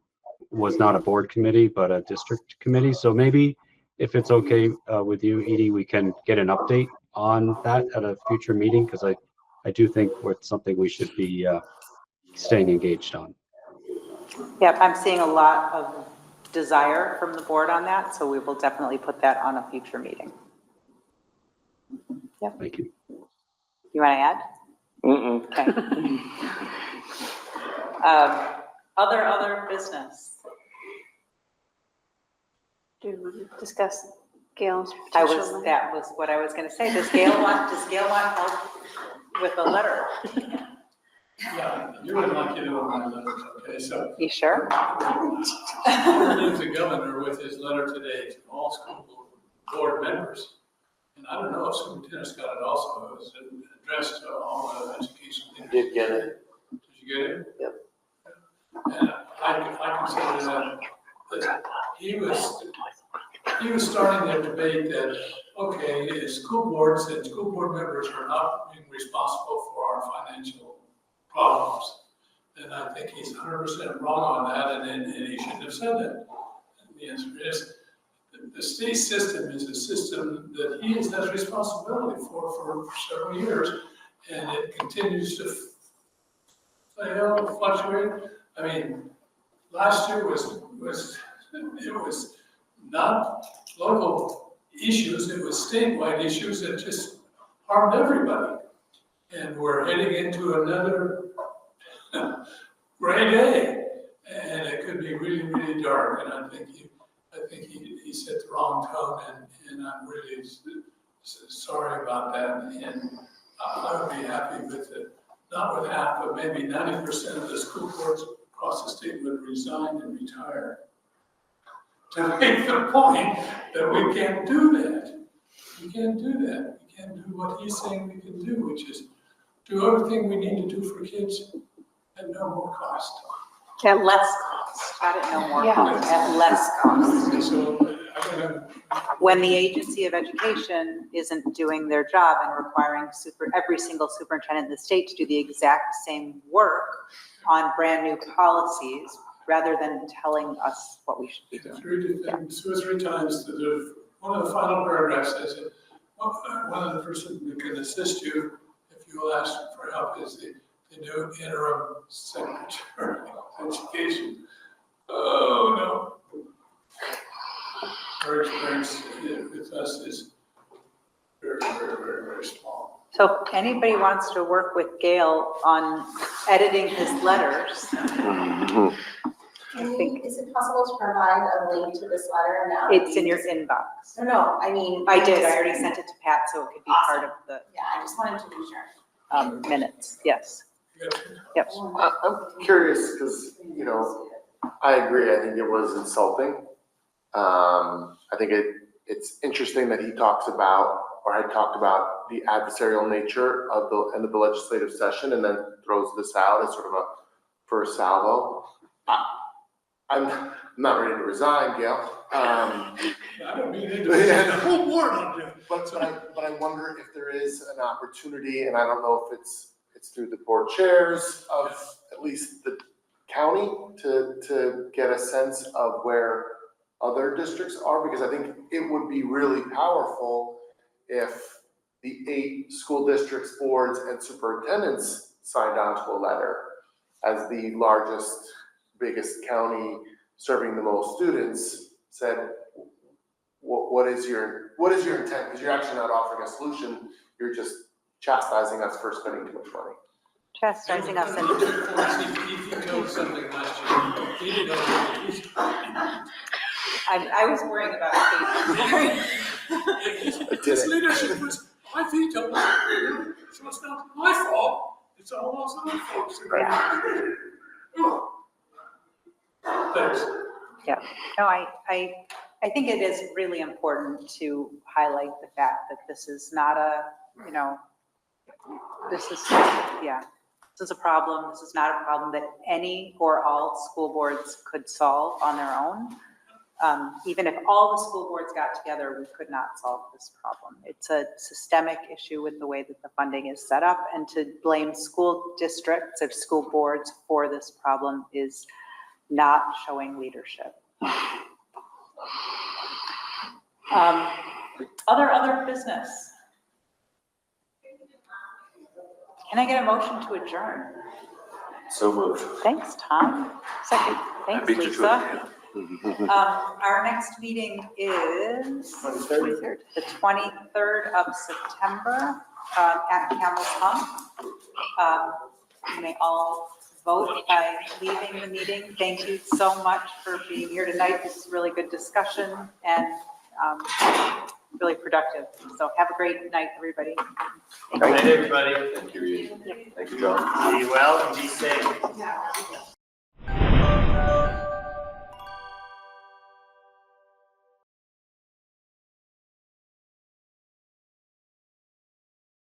was not a board committee, but a district committee. So maybe if it's okay with you, Edie, we can get an update on that at a future meeting, because I do think it's something we should be staying engaged on. Yep, I'm seeing a lot of desire from the board on that, so we will definitely put that on a future meeting. Yep. Thank you. You want to add? Okay. Other business. Do you want to discuss Gail's potential? That was what I was going to say. Does Gail want help with a letter? Yeah, you wouldn't like you to know my letters, okay, so. You sure? I moved the governor with his letter today to all school board members. And I don't know if Superintendent Scott also was addressed to all the education leaders. Did get it. Did you get it? Yep. And I consider that he was starting the debate that, okay, school boards and school board members are not being responsible for our financial problems. And I think he's 100% wrong on that, and he shouldn't have said that. And the answer is, the state system is a system that he has responsibility for several years, and it continues to fail, fluctuate. I mean, last year was not local issues, it was statewide issues that just harmed everybody. And we're heading into another gray day, and it could be really, really dark, and I think he set the wrong tone, and I'm really sorry about that, and I would be happy with it, not with half, but maybe 90% of the school boards across the state would resign and retire. To make the point that we can't do that. We can't do that. We can't do what he's saying we can do, which is do everything we need to do for kids at no more cost. At less cost, not at no more Yeah. cost, at less cost. And so I'm gonna, When the Agency of Education isn't doing their job and requiring every single superintendent in the state to do the exact same work on brand new policies, rather than telling us what we should be doing. two or three times, one of the final paragraphs says that one of the person who can assist you if you will ask for help is the new interim secretary of education. Oh, no. Our experience with us is very, very, very, very small. So if anybody wants to work with Gail on editing his letters, Is it possible to provide a link to this letter now? it's in your inbox. No, I mean. I did, I already sent it to Pat, so it could be part of the Yeah, I just wanted to be sure. minutes, yes. Yep. I'm curious, because, I agree, I think it was insulting. I think it's interesting that he talks about, or had talked about the adversarial nature of the end of the legislative session, and then throws this out as sort of a first salvo. I'm not ready to resign, Gail. I don't mean to do the whole board on you. But I wonder if there is an opportunity, and I don't know if it's through the board chairs of at least the county to get a sense of where other districts are, because I think it would be really powerful if the 8 school districts, boards, and superintendents signed on to a letter as the largest, biggest county serving the most students, said, what is your intent? Because you're actually not offering a solution, you're just chastising us for spending too much money. Chastising us and He told something last year. He didn't know. I was worrying about Kate. His leadership was, I vetoed it. So it's not my fault. It's all those other folks. Thanks. Yeah, no, I think it is really important to highlight the fact that this is not this is a problem. This is not a problem that any or all school boards could solve on their own. Even if all the school boards got together, we could not solve this problem. It's a systemic issue with the way that the funding is set up, and to blame school districts or school boards for this problem is not showing leadership. Other business. Can I get a motion to adjourn? So moved. Thanks, Tom. Second. Thanks, beat you to Lisa. it. Our next meeting is the 23rd of September at Camel's Hump. You may all vote by leaving the meeting. Thank you so much for being here tonight. This is really good discussion and really productive. So have a great night, everybody. Good night, everybody. Thank you, John. Be well and be safe.